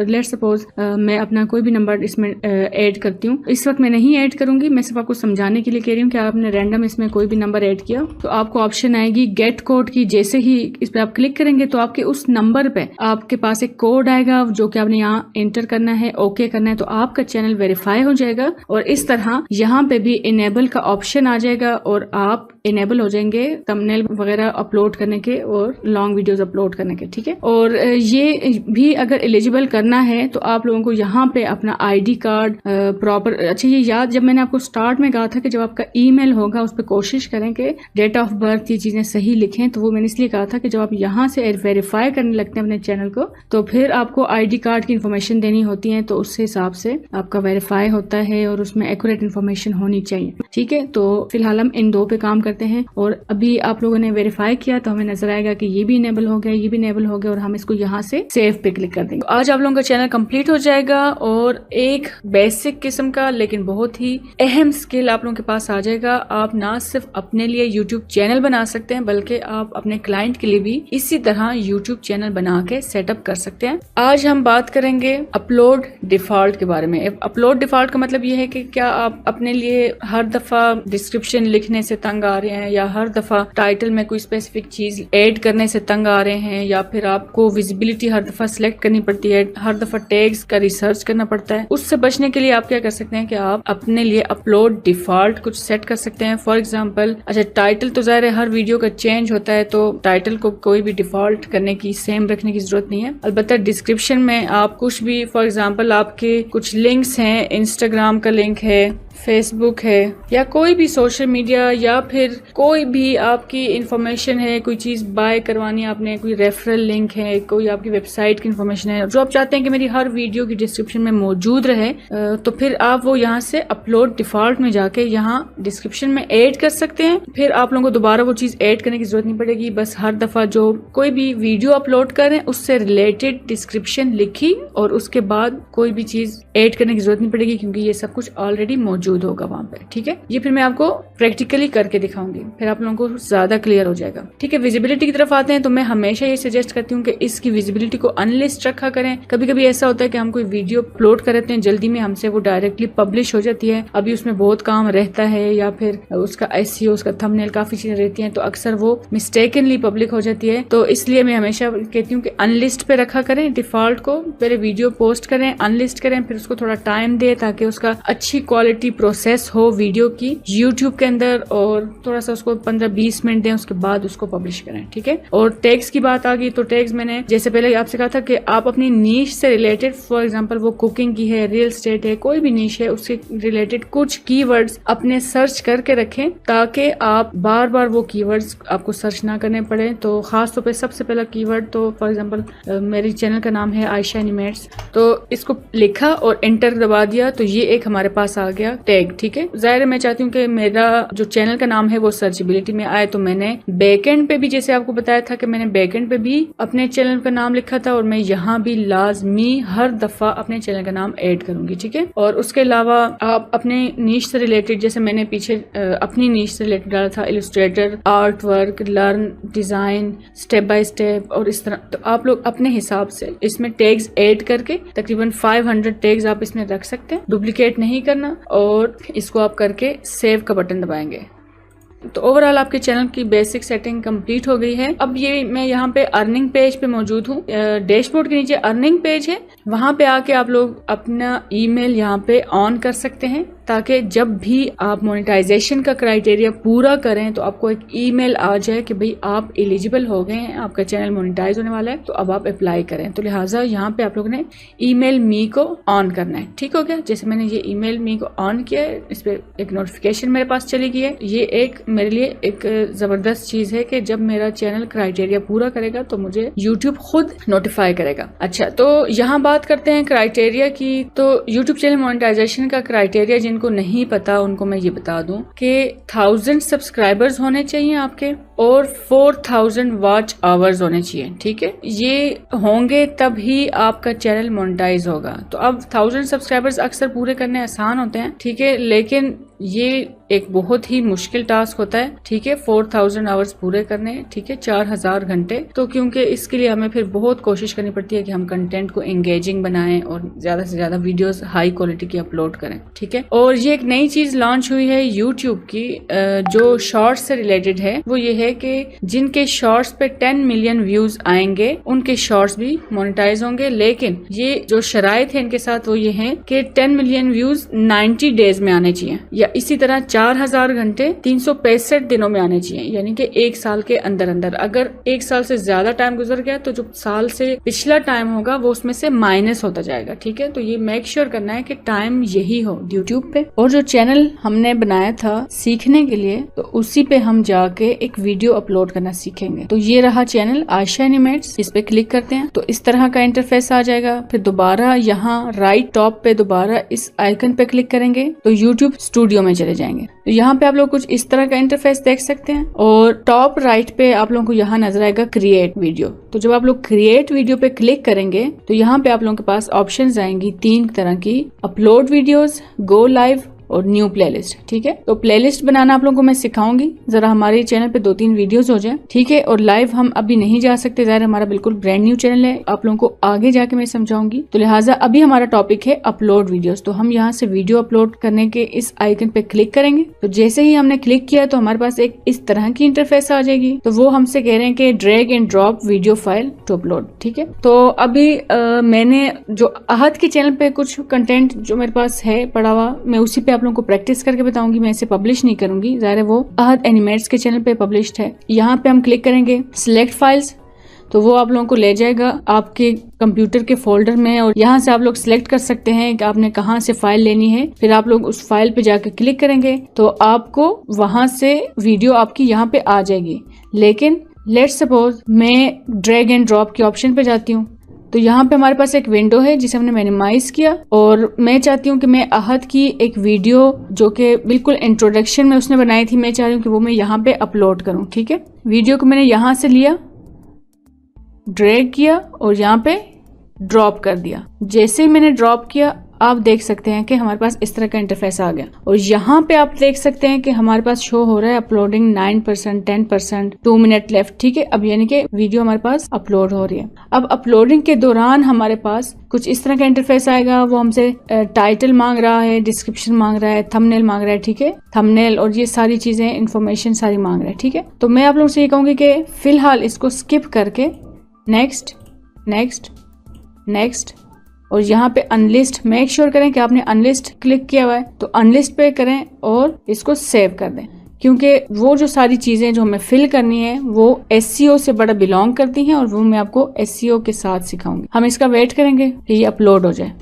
लेट्स सपोज मैं अपना कोई भी नंबर इसमें ऐड करती हूँ। इस वक्त मैं नहीं ऐड करूंगी, मैं सिर्फ आपको समझाने के लिए कह रही हूँ कि आपने रैंडम इसमें कोई भी नंबर ऐड किया तो आपको ऑप्शन आएगी गेट कोड की। जैसे ही इस पे आप क्लिक करेंगे तो आपके उस नंबर पे आपके पास एक कोड आएगा जो कि आपने यहाँ एंटर करना है, ओके करना है, तो आपका चैनल वेरीफाई हो जाएगा। और इस तरह यहाँ पे भी इनेबल का ऑप्शन आ जाएगा और आप इनेबल हो जाएंगे थंबनेल वगैरह अपलोड करने के और लॉन्ग वीडियोस अपलोड करने के। ठीक है, और ये भी अगर एलिजिबल करना है तो आप लोगों को यहाँ पे अपना आईडी कार्ड प्रॉपर, अच्छा ये याद जब मैंने आपको स्टार्ट में कहा था कि जब आपका ईमेल होगा उस पर कोशिश करें कि डेट ऑफ बर्थ ये चीजें सही लिखें। तो वो मैंने इसलिए कहा था कि जब आप यहाँ से वेरीफाई करने लगते हैं अपने चैनल को तो फिर आपको आईडी कार्ड की इन्फॉर्मेशन देनी होती है, तो उससे हिसाब से आपका वेरीफाई होता है और उसमें एक्यूरेट इन्फॉर्मेशन होनी चाहिए। ठीक है, तो फिलहाल हम इन दो पे काम करते हैं और अभी आप लोगों ने वेरीफाई किया तो हमें नजर आएगा कि ये भी इनेबल हो गया, ये भी इनेबल हो गया और हम इसको यहाँ से सेव पे क्लिक कर देंगे। तो आज आप लोगों का चैनल कंप्लीट हो जाएगा और एक बेसिक किस्म का लेकिन बहुत ही अहम स्किल आप लोगों के पास आ जाएगा। आप ना सिर्फ अपने लिए यूट्यूब चैनल बना सकते हैं बल्कि आप अपने क्लाइंट के लिए भी इसी तरह यूट्यूब चैनल बना के सेटअप कर सकते हैं। आज हम बात करेंगे अपलोड डिफॉल्ट के बारे में। अपलोड डिफॉल्ट का मतलब ये है कि क्या आप अपने लिए हर दफा डिस्क्रिप्शन लिखने से तंग आ रहे हैं या हर दफा टाइटल में कोई स्पेसिफिक चीज ऐड करने से तंग आ रहे हैं या फिर आपको विजिबिलिटी हर दफा सिलेक्ट करनी पड़ती है, हर दफा टैग्स का रिसर्च करना पड़ता है। उससे बचने के लिए आप क्या कर सकते हैं कि आप अपने लिए अपलोड डिफॉल्ट कुछ सेट कर सकते हैं। फॉर एग्जाम्पल, अच्छा टाइटल तो ज़ाहिर है हर वीडियो का चेंज होता है तो टाइटल को कोई भी डिफॉल्ट करने की सेम रखने की जरूरत नहीं है। अलबत्ता डिस्क्रिप्शन में आप कुछ भी, फॉर एग्जाम्पल आपके कुछ लिंक्स हैं, इंस्टाग्राम का लिंक है, फेसबुक है या कोई भी सोशल मीडिया या फिर कोई भी आपकी इंफॉर्मेशन है, कोई चीज बाय करवानी है आपने, कोई रेफरल लिंक है, कोई आपकी वेबसाइट की इंफॉर्मेशन है जो आप चाहते हैं कि मेरी हर वीडियो की डिस्क्रिप्शन में मौजूद रहे, तो फिर आप वो यहाँ से अपलोड डिफॉल्ट में जाके यहाँ डिस्क्रिप्शन में ऐड कर सकते हैं। फिर आप लोगों को दोबारा वो चीज ऐड करने की जरूरत नहीं पड़ेगी। बस हर दफा जो कोई भी वीडियो अपलोड करें उससे रिलेटेड डिस्क्रिप्शन लिखी और उसके बाद कोई भी चीज ऐड करने की जरूरत नहीं पड़ेगी क्योंकि ये सब कुछ ऑलरेडी मौजूद होगा वहां पे। ठीक है, ये फिर मैं आपको प्रैक्टिकली करके दिखाऊंगी, फिर आप लोगों को ज्यादा क्लियर हो जाएगा। ठीक है, विजिबिलिटी की तरफ आते हैं तो मैं हमेशा ये सजेस्ट करती हूँ कि इसकी विजिबिलिटी को अनलिस्ट रखा करें। कभी कभी ऐसा होता है कि हम कोई वीडियो अपलोड कर देते हैं जल्दी में, हमसे वो डायरेक्टली पब्लिश हो जाती है, अभी उसमें बहुत काम रहता है या फिर उसका SEO, उसका थंबनेल, काफी चीजें रहती हैं तो अक्सर वो मिस्टेकनली पब्लिक हो जाती है। तो इसलिए मैं हमेशा कहती हूँ कि अनलिस्ट पे रखा करें डिफॉल्ट को, पहले वीडियो पोस्ट करें, अनलिस्ट करें, फिर उसको थोड़ा टाइम दे ताकि उसका अच्छी क्वालिटी प्रोसेस हो वीडियो की YouTube के अंदर और थोड़ा सा उसको 15-20 मिनट दें, उसके बाद उसको पब्लिश करें। ठीक है, और टैग्स की बात आ गई तो टैग्स मैंने जैसे पहले आपसे कहा था कि आप अपनी नीश से रिलेटेड, फॉर एग्जांपल वो कुकिंग की है, रियल एस्टेट है, कोई भी नीश है, उससे रिलेटेड कुछ कीवर्ड्स अपने सर्च करके रखें ताकि आप बार बार वो कीवर्ड्स आपको सर्च ना करने पड़े। तो खास तौर पे सबसे पहला कीवर्ड तो फॉर एग्जांपल मेरी चैनल का नाम है आयशा एनिमेट्स, तो इसको लिखा और एंटर दबा दिया तो ये एक हमारे पास आ गया टैग। ठीक है, जाहिर है मैं चाहती हूँ कि मेरा जो चैनल का नाम है वो सर्चेबिलिटी में आए, तो मैंने बैकएंड पे भी, जैसे आपको बताया था कि मैंने बैकएंड पे भी अपने चैनल का नाम लिखा था और मैं यहाँ भी लाजमी हर दफा अपने चैनल का नाम ऐड करूंगी। ठीक है, और उसके अलावा आप अपने नीश से रिलेटेड, जैसे मैंने पीछे अपनी नीश से रिलेटेड डाला था Illustrator, art work, learn, design, step by step और इस तरह, तो आप लोग अपने हिसाब से इसमें टैग्स ऐड करके तकरीबन 500 टैग्स आप इसमें रख सकते हैं, डुप्लीकेट नहीं करना, और इसको आप करके सेव का बटन दबाएंगे। तो ओवरऑल आपके चैनल की बेसिक सेटिंग कंप्लीट हो गई है। अब ये मैं यहाँ पे अर्निंग पेज पे मौजूद हूँ, डैशबोर्ड के नीचे अर्निंग पेज है, वहां पे आके आप लोग अपना ईमेल यहाँ पे ऑन कर सकते हैं ताकि जब भी आप मोनेटाइजेशन का क्राइटेरिया पूरा करें तो आपको एक ईमेल आ जाए कि भाई आप एलिजिबल हो गए हैं, आपका चैनल मोनेटाइज होने वाला है, तो अब आप अप्लाई करें। तो लिहाजा यहाँ पे आप लोगों ने ईमेल मी को ऑन करना है। ठीक हो गया, जैसे मैंने ये ईमेल मी को ऑन किया है, इस पे एक नोटिफिकेशन मेरे पास चली गई है। ये एक मेरे लिए एक जबरदस्त चीज है कि जब मेरा चैनल क्राइटेरिया पूरा करेगा तो मुझे यूट्यूब खुद नोटिफाई करेगा। अच्छा, तो यहाँ बात करते हैं क्राइटेरिया की। तो यूट्यूब चैनल मोनेटाइजेशन का क्राइटेरिया जिनको नहीं पता उनको मैं ये बता दूं कि 1000 सब्सक्राइबर्स होने चाहिए आपके, और 4000 वॉच आवर्स होने चाहिए। ठीक है, ये होंगे तभी आपका चैनल मोनेटाइज होगा। तो अब 1000 सब्सक्राइबर्स अक्सर पूरे करने आसान होते हैं, ठीक है, लेकिन ये एक बहुत ही मुश्किल टास्क होता है। ठीक है, 4000 आवर्स पूरे करने, ठीक है, 4000 घंटे। तो क्योंकि इसके लिए हमें फिर बहुत कोशिश करनी पड़ती है कि हम कंटेंट को एंगेजिंग बनाएं और ज्यादा से ज्यादा वीडियोस हाई क्वालिटी की अपलोड करें। ठीक है, और ये एक नई चीज लॉन्च हुई है यूट्यूब की जो शॉर्ट्स से रिलेटेड है। वो ये है कि जिनके शॉर्ट्स पे 10 मिलियन व्यूज आएंगे उनके शॉर्ट्स भी मोनेटाइज होंगे, लेकिन ये जो शराइत है इनके साथ वो ये है कि 10 मिलियन व्यूज 90 डेज में आने चाहिए, या इसी तरह 4000 घंटे 365 दिनों में आने चाहिए, यानी कि एक साल के अंदर अंदर। अगर एक साल से ज्यादा टाइम गुजर गया तो जो साल से पिछला टाइम होगा वो उसमें से माइनस होता जाएगा। ठीक है, तो ये मेक श्योर करना है कि टाइम यही हो यूट्यूब पे। और जो चैनल हमने बनाया था सीखने के लिए, तो उसी पे हम जाके एक वीडियो अपलोड करना सीखेंगे। तो ये रहा चैनल आयशा एनिमेट्स, इस पे क्लिक करते हैं तो इस तरह का इंटरफेस आ जाएगा। फिर दोबारा यहाँ राइट टॉप पे दोबारा इस आइकन पे क्लिक करेंगे तो यूट्यूब स्टूडियो में चले जाएंगे। तो यहाँ पे आप लोग कुछ इस तरह का इंटरफेस देख सकते हैं और टॉप राइट पे आप लोगों को यहाँ नजर आएगा क्रिएट वीडियो। तो जब आप लोग क्रिएट वीडियो पे क्लिक करेंगे तो यहाँ पे आप लोगों के पास ऑप्शंस आएंगी 3 तरह की, अपलोड वीडियोस, गो लाइव और न्यू प्लेलिस्ट। ठीक है, तो प्लेलिस्ट बनाना आप लोगों को मैं सिखाऊंगी, जरा हमारे चैनल पे 2-3 वीडियोस हो जाए। ठीक है, और लाइव हम अभी नहीं जा सकते, ज़ाहिर हमारा बिल्कुल ब्रांड न्यू चैनल है, आप लोगों को आगे जाके मैं समझाऊंगी। तो लिहाजा अभी हमारा टॉपिक है अपलोड वीडियोस। तो हम यहाँ से वीडियो अपलोड करने के इस आइकन पे क्लिक करेंगे। तो जैसे ही हमने क्लिक किया तो हमारे पास एक इस तरह की इंटरफेस आ जाएगी। तो वो हमसे कह रहे हैं कि drag and drop video file to upload. ठीक है, तो अभी मैंने जो अहद के चैनल पे कुछ कंटेंट जो मेरे पास है पड़ा हुआ, मैं उसी पे आप लोगों को प्रैक्टिस करके बताऊंगी, मैं इसे पब्लिश नहीं करूंगी, ज़ाहिर है वो अहद एनिमेट्स के चैनल पे पब्लिश्ड है। यहाँ पे हम क्लिक करेंगे सिलेक्ट फाइल्स, तो वो आप लोगों को ले जाएगा आपके कंप्यूटर के फोल्डर में और यहाँ से आप लोग सिलेक्ट कर सकते हैं कि आपने कहाँ से फाइल लेनी है। फिर आप लोग उस फाइल पे जाकर क्लिक करेंगे तो आपको वहां से वीडियो आपकी यहाँ पे आ जाएगी। लेकिन लेट्स सपोज मैं ड्रैग एंड ड्रॉप के ऑप्शन पे जाती हूँ, तो यहाँ पे हमारे पास एक विंडो है जिसे हमने मिनिमाइज किया और मैं चाहती हूँ कि मैं अहद की एक वीडियो जो कि बिल्कुल इंट्रोडक्शन में उसने बनाई थी, मैं चाह रही हूँ कि वो मैं यहाँ पे अपलोड करूँ। ठीक है, वीडियो को मैंने यहाँ से लिया, ड्रैग किया और यहाँ पे ड्रॉप कर दिया। जैसे ही मैंने ड्रॉप किया आप देख सकते हैं कि हमारे पास इस तरह का इंटरफेस आ गया और यहाँ पे आप देख सकते हैं कि हमारे पास शो हो रहा है अपलोडिंग 9%, 10%, 2 मिनट लेफ्ट। ठीक है, अब यानी कि वीडियो हमारे पास अपलोड हो रही है। अब अपलोडिंग के दौरान हमारे पास कुछ इस तरह का इंटरफेस आएगा। वो हमसे टाइटल मांग रहा है, डिस्क्रिप्शन मांग रहा है, थंबनेल मांग रहा है। ठीक है, थंबनेल और ये सारी चीजें इंफॉर्मेशन सारी मांग रहा है। ठीक है, तो मैं आप लोगों से ये कहूंगी कि फिलहाल इसको स्किप करके नेक्स्ट नेक्स्ट नेक्स्ट और यहाँ पे अनलिस्ट मेक श्योर करें कि आपने अनलिस्ट क्लिक किया हुआ है, तो अनलिस्ट पे करें और इसको सेव कर दें, क्योंकि वो जो सारी चीजें जो हमें फिल करनी है वो SEO से बड़ा बिलोंग करती हैं और वो मैं आपको SEO के साथ सिखाऊंगी। हम इसका वेट करेंगे कि ये अपलोड हो जाए।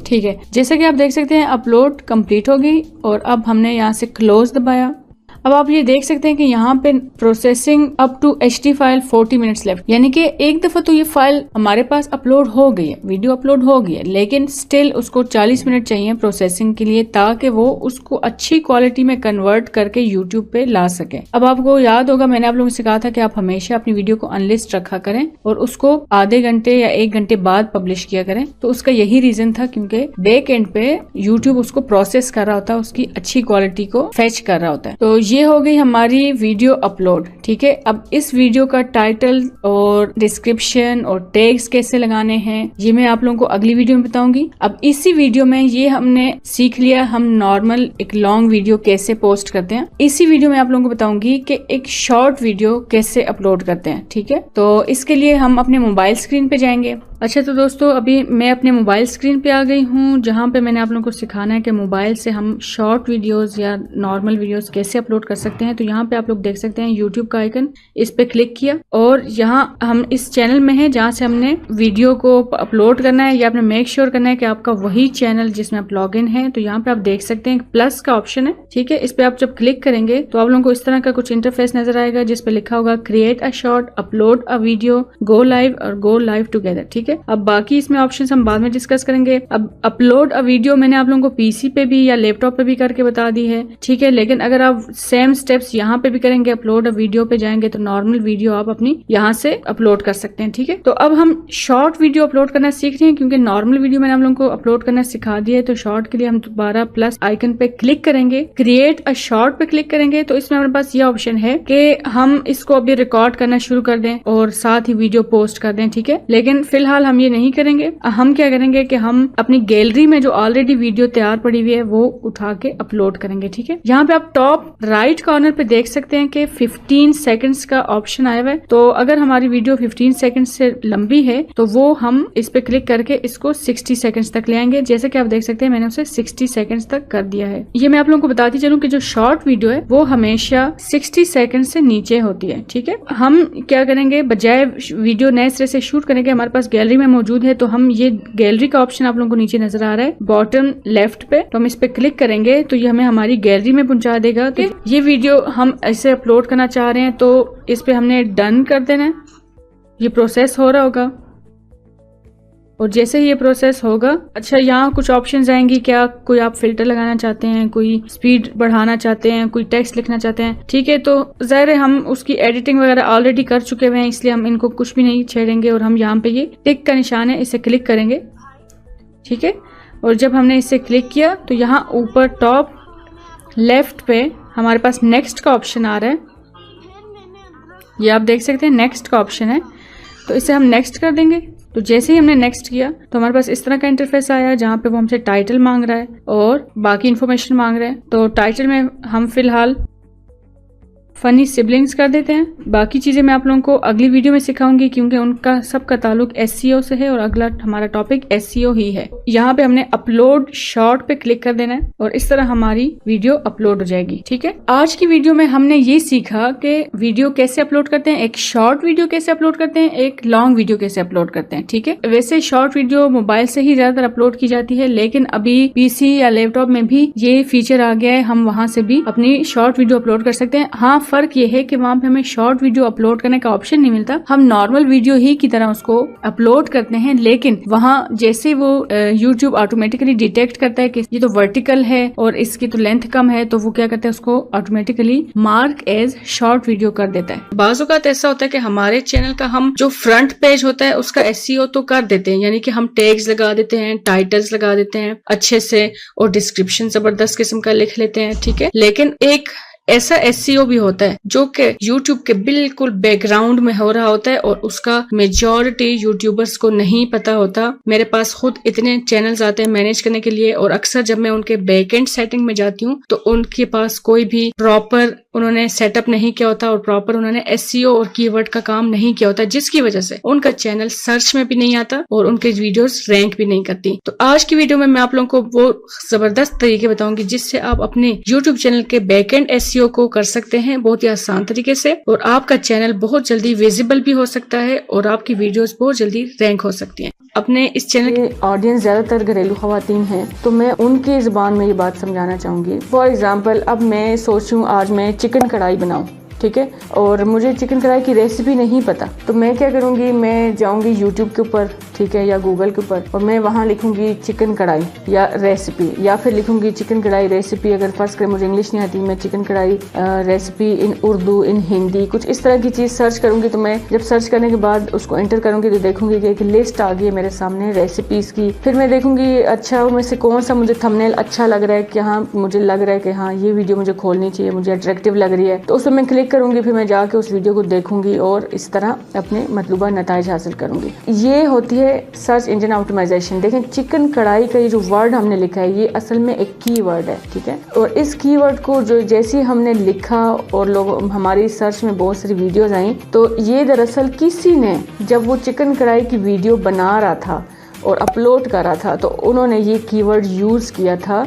ठीक है, जैसा कि आप देख सकते हैं अपलोड कंप्लीट हो गई और अब हमने यहाँ से क्लोज दबाया। अब आप ये देख सकते हैं कि यहाँ पे processing up to HD file 40 minutes left, यानी कि एक दफा तो ये फाइल हमारे पास अपलोड हो गई है, वीडियो अपलोड हो गई है, लेकिन स्टिल उसको 40 मिनट चाहिए प्रोसेसिंग के लिए ताकि वो उसको अच्छी क्वालिटी में कन्वर्ट करके यूट्यूब पे ला सके। अब आपको याद होगा मैंने आप लोगों से कहा था कि आप हमेशा अपनी वीडियो को अनलिस्ट रखा करें और उसको आधे घंटे या 1 घंटे बाद पब्लिश किया करें। तो उसका यही रीजन था क्योंकि बैक एंड पे यूट्यूब उसको प्रोसेस कर रहा होता है, उसकी अच्छी क्वालिटी को फेच कर रहा होता है। तो ये हो गई हमारी वीडियो अपलोड। ठीक है, अब इस वीडियो का टाइटल और डिस्क्रिप्शन और टैग्स कैसे लगाने हैं ये मैं आप लोगों को अगली वीडियो में बताऊंगी। अब इसी वीडियो में ये हमने सीख लिया हम नॉर्मल एक लॉन्ग वीडियो कैसे पोस्ट करते हैं। इसी वीडियो में आप लोगों को बताऊंगी कि एक शॉर्ट वीडियो कैसे अपलोड करते हैं। ठीक है, तो इसके लिए हम अपने मोबाइल स्क्रीन पे जाएंगे। अच्छा, तो दोस्तों अभी मैं अपने मोबाइल स्क्रीन पे आ गई हूँ जहाँ पे मैंने आप लोगों को सिखाना है कि मोबाइल से हम शॉर्ट वीडियोस या नॉर्मल वीडियोस कैसे अपलोड कर सकते हैं। तो यहाँ पे आप लोग देख सकते हैं यूट्यूब का आइकन, इस पे क्लिक किया और यहाँ हम इस चैनल में है जहाँ से हमने वीडियो को अपलोड करना है। या आपने मेक श्योर करना है कि आपका वही चैनल जिसमें आप लॉग इन है। तो यहाँ पे आप देख सकते हैं प्लस का ऑप्शन है। ठीक है, इस पे आप जब क्लिक करेंगे तो आप लोगों को इस तरह का कुछ इंटरफेस नजर आएगा जिसपे लिखा होगा create a short, upload a video, go live और गो लाइव टुगेदर। ठीक है, ठीक है। अब बाकी इसमें ऑप्शन हम बाद में डिस्कस करेंगे। अब अपलोड अ वीडियो मैंने आप लोगों को पीसी पे भी या लैपटॉप पे भी करके बता दी है, ठीक है। लेकिन अगर आप सेम स्टेप्स यहाँ पे भी करेंगे, अपलोड अ वीडियो पे जाएंगे तो नॉर्मल वीडियो आप अपनी यहाँ से अपलोड कर सकते हैं, ठीक है। तो अब हम शॉर्ट वीडियो अपलोड करना सीख रहे हैं, क्योंकि नॉर्मल वीडियो मैंने आप लोगों को अपलोड करना सिखा दिया है। तो शॉर्ट के लिए हम दोबारा प्लस आइकन पे क्लिक करेंगे, क्रिएट अ शॉर्ट पे क्लिक करेंगे तो इसमें हमारे पास ये ऑप्शन है कि हम इसको अभी रिकॉर्ड करना शुरू कर दें और साथ ही वीडियो पोस्ट कर दें, ठीक है। लेकिन फिलहाल हम ये नहीं करेंगे। हम क्या करेंगे कि हम अपनी गैलरी में जो ऑलरेडी वीडियो तैयार पड़ी हुई है वो उठा के अपलोड करेंगे, ठीक है। यहाँ पे आप टॉप राइट कॉर्नर पे देख सकते हैं कि 15 सेकंड्स का ऑप्शन आया हुआ है। तो अगर हमारी वीडियो 15 सेकंड्स से लंबी है तो वो हम इस पे क्लिक करके इसको 60 सेकंड्स तक ले आएंगे। जैसे कि आप देख सकते हैं मैंने उसे 60 सेकंड्स तक कर दिया है। ये मैं आप लोगों को बताती चलूं कि जो शॉर्ट वीडियो है वो हमेशा 60 सेकंड से नीचे होती है, ठीक है। हम क्या करेंगे, बजाय वीडियो नए सिरे से शूट करने के हमारे पास गैलरी में मौजूद है, तो हम ये गैलरी का ऑप्शन आप लोगों को नीचे नजर आ रहा है बॉटम लेफ्ट पे, तो हम इस पे क्लिक करेंगे तो ये हमें हमारी गैलरी में पहुंचा देगा कि ये वीडियो हम ऐसे अपलोड करना चाह रहे हैं। तो इस पे हमने डन कर देना है। ये प्रोसेस हो रहा होगा और जैसे ही ये प्रोसेस होगा, अच्छा यहाँ कुछ ऑप्शंस आएंगी, क्या कोई आप फिल्टर लगाना चाहते हैं, कोई स्पीड बढ़ाना चाहते हैं, कोई टेक्स्ट लिखना चाहते हैं, ठीक है। तो ज़ाहिर है हम उसकी एडिटिंग वगैरह ऑलरेडी कर चुके हुए हैं, इसलिए हम इनको कुछ भी नहीं छेड़ेंगे। और हम यहाँ पे ये टिक का निशान है, इसे क्लिक करेंगे, ठीक है। और जब हमने इसे क्लिक किया तो यहाँ ऊपर टॉप लेफ्ट पे हमारे पास नेक्स्ट का ऑप्शन आ रहा है। ये आप देख सकते हैं नेक्स्ट का ऑप्शन है, तो इसे हम नेक्स्ट कर देंगे। तो जैसे ही हमने नेक्स्ट किया तो हमारे पास इस तरह का इंटरफेस आया जहाँ पे वो हमसे टाइटल मांग रहा है और बाकी इन्फॉर्मेशन मांग रहा है। तो टाइटल में हम फिलहाल फनी सिबलिंग्स कर देते हैं। बाकी चीजें मैं आप लोगों को अगली वीडियो में सिखाऊंगी, क्योंकि उनका सबका ताल्लुक एसईओ से है और अगला हमारा टॉपिक एसईओ ही है। यहाँ पे हमने अपलोड शॉर्ट पे क्लिक कर देना है और इस तरह हमारी वीडियो अपलोड हो जाएगी, ठीक है। आज की वीडियो में हमने ये सीखा कि वीडियो कैसे अपलोड करते हैं, एक शॉर्ट वीडियो कैसे अपलोड करते हैं, एक लॉन्ग वीडियो कैसे अपलोड करते हैं, ठीक है। वैसे शॉर्ट वीडियो मोबाइल से ही ज्यादातर अपलोड की जाती है, लेकिन अभी पीसी या लैपटॉप में भी ये फीचर आ गया है, हम वहां से भी अपनी शॉर्ट वीडियो अपलोड कर सकते हैं। हाँ, फर्क ये है कि वहाँ पे हमें शॉर्ट वीडियो अपलोड करने का ऑप्शन नहीं मिलता, हम नॉर्मल वीडियो ही की तरह उसको अपलोड करते हैं। लेकिन वहाँ जैसे वो YouTube ऑटोमेटिकली डिटेक्ट करता है कि ये तो वर्टिकल है और इसकी तो लेंथ कम है, तो वो क्या करता है उसको automatically mark as short video कर देता है। बाज़ औक़ात ऐसा होता है कि हमारे चैनल का हम जो फ्रंट पेज होता है उसका SEO तो कर देते हैं, यानी कि हम टैग्स लगा देते हैं, टाइटल्स लगा देते हैं अच्छे से और डिस्क्रिप्शन जबरदस्त किस्म का लिख लेते हैं, ठीक है। लेकिन एक ऐसा SEO भी होता है जो कि YouTube के बिल्कुल बैकग्राउंड में हो रहा होता है और उसका मेजॉरिटी यूट्यूबर्स को नहीं पता होता। मेरे पास खुद इतने चैनल्स आते हैं मैनेज करने के लिए और अक्सर जब मैं उनके बैकएंड सेटिंग में जाती हूँ तो उनके पास कोई भी प्रॉपर उन्होंने सेटअप नहीं किया होता और प्रॉपर उन्होंने SEO और कीवर्ड का काम नहीं किया होता, जिसकी वजह से उनका चैनल सर्च में भी नहीं आता और उनके वीडियोस रैंक भी नहीं करती। तो आज की वीडियो में मैं आप लोगों को वो जबरदस्त तरीके बताऊंगी जिससे आप अपने YouTube चैनल के बैकएंड SEO को कर सकते हैं बहुत ही आसान तरीके से और आपका चैनल बहुत जल्दी विजिबल भी हो सकता है और आपकी वीडियोस बहुत जल्दी रैंक हो सकती हैं। अपने इस चैनल की ऑडियंस ज्यादातर घरेलू खवातीन हैं, तो मैं उनकी जुबान में ये बात समझाना चाहूंगी। फॉर एग्जाम्पल, अब मैं सोचूं आज मैं चिकन कढ़ाई बनाऊं, ठीक है, और मुझे चिकन कढ़ाई की रेसिपी नहीं पता, तो मैं क्या करूंगी, मैं जाऊंगी यूट्यूब के ऊपर, ठीक है, या गूगल के ऊपर, और मैं वहां लिखूंगी चिकन कढ़ाई या रेसिपी, या फिर लिखूंगी चिकन कढ़ाई रेसिपी। अगर फर्स्ट करें मुझे इंग्लिश नहीं आती, मैं चिकन कढ़ाई रेसिपी इन उर्दू, इन हिंदी, कुछ इस तरह की चीज़ सर्च करूंगी। तो मैं जब सर्च करने के बाद उसको एंटर करूंगी तो देखूंगी कि एक लिस्ट आ गई है मेरे सामने रेसिपीज़ की। फिर मैं देखूंगी अच्छा उनमें से कौन सा मुझे थंबनेल अच्छा लग रहा है कि हाँ मुझे लग रहा है कि हाँ ये वीडियो मुझे खोलनी चाहिए, मुझे अट्रैक्टिव लग रही है, तो उसमें मैं क्लिक करूंगी। फिर मैं जाके उस वीडियो को देखूंगी और इस तरह अपने मतलूबा नताइज हासिल करूंगी। ये होती है सर्च इंजन ऑप्टिमाइजेशन। देखें, चिकन कढ़ाई का ये जो वर्ड हमने लिखा है ये असल में एक कीवर्ड है, ठीक है, और इस कीवर्ड को जो जैसे हमने लिखा और लोग हमारी सर्च में बहुत सारी वीडियोस आई, तो ये दरअसल किसी ने जब वो चिकन कढ़ाई की वीडियो बना रहा था और अपलोड कर रहा था तो उन्होंने ये कीवर्ड यूज़ किया था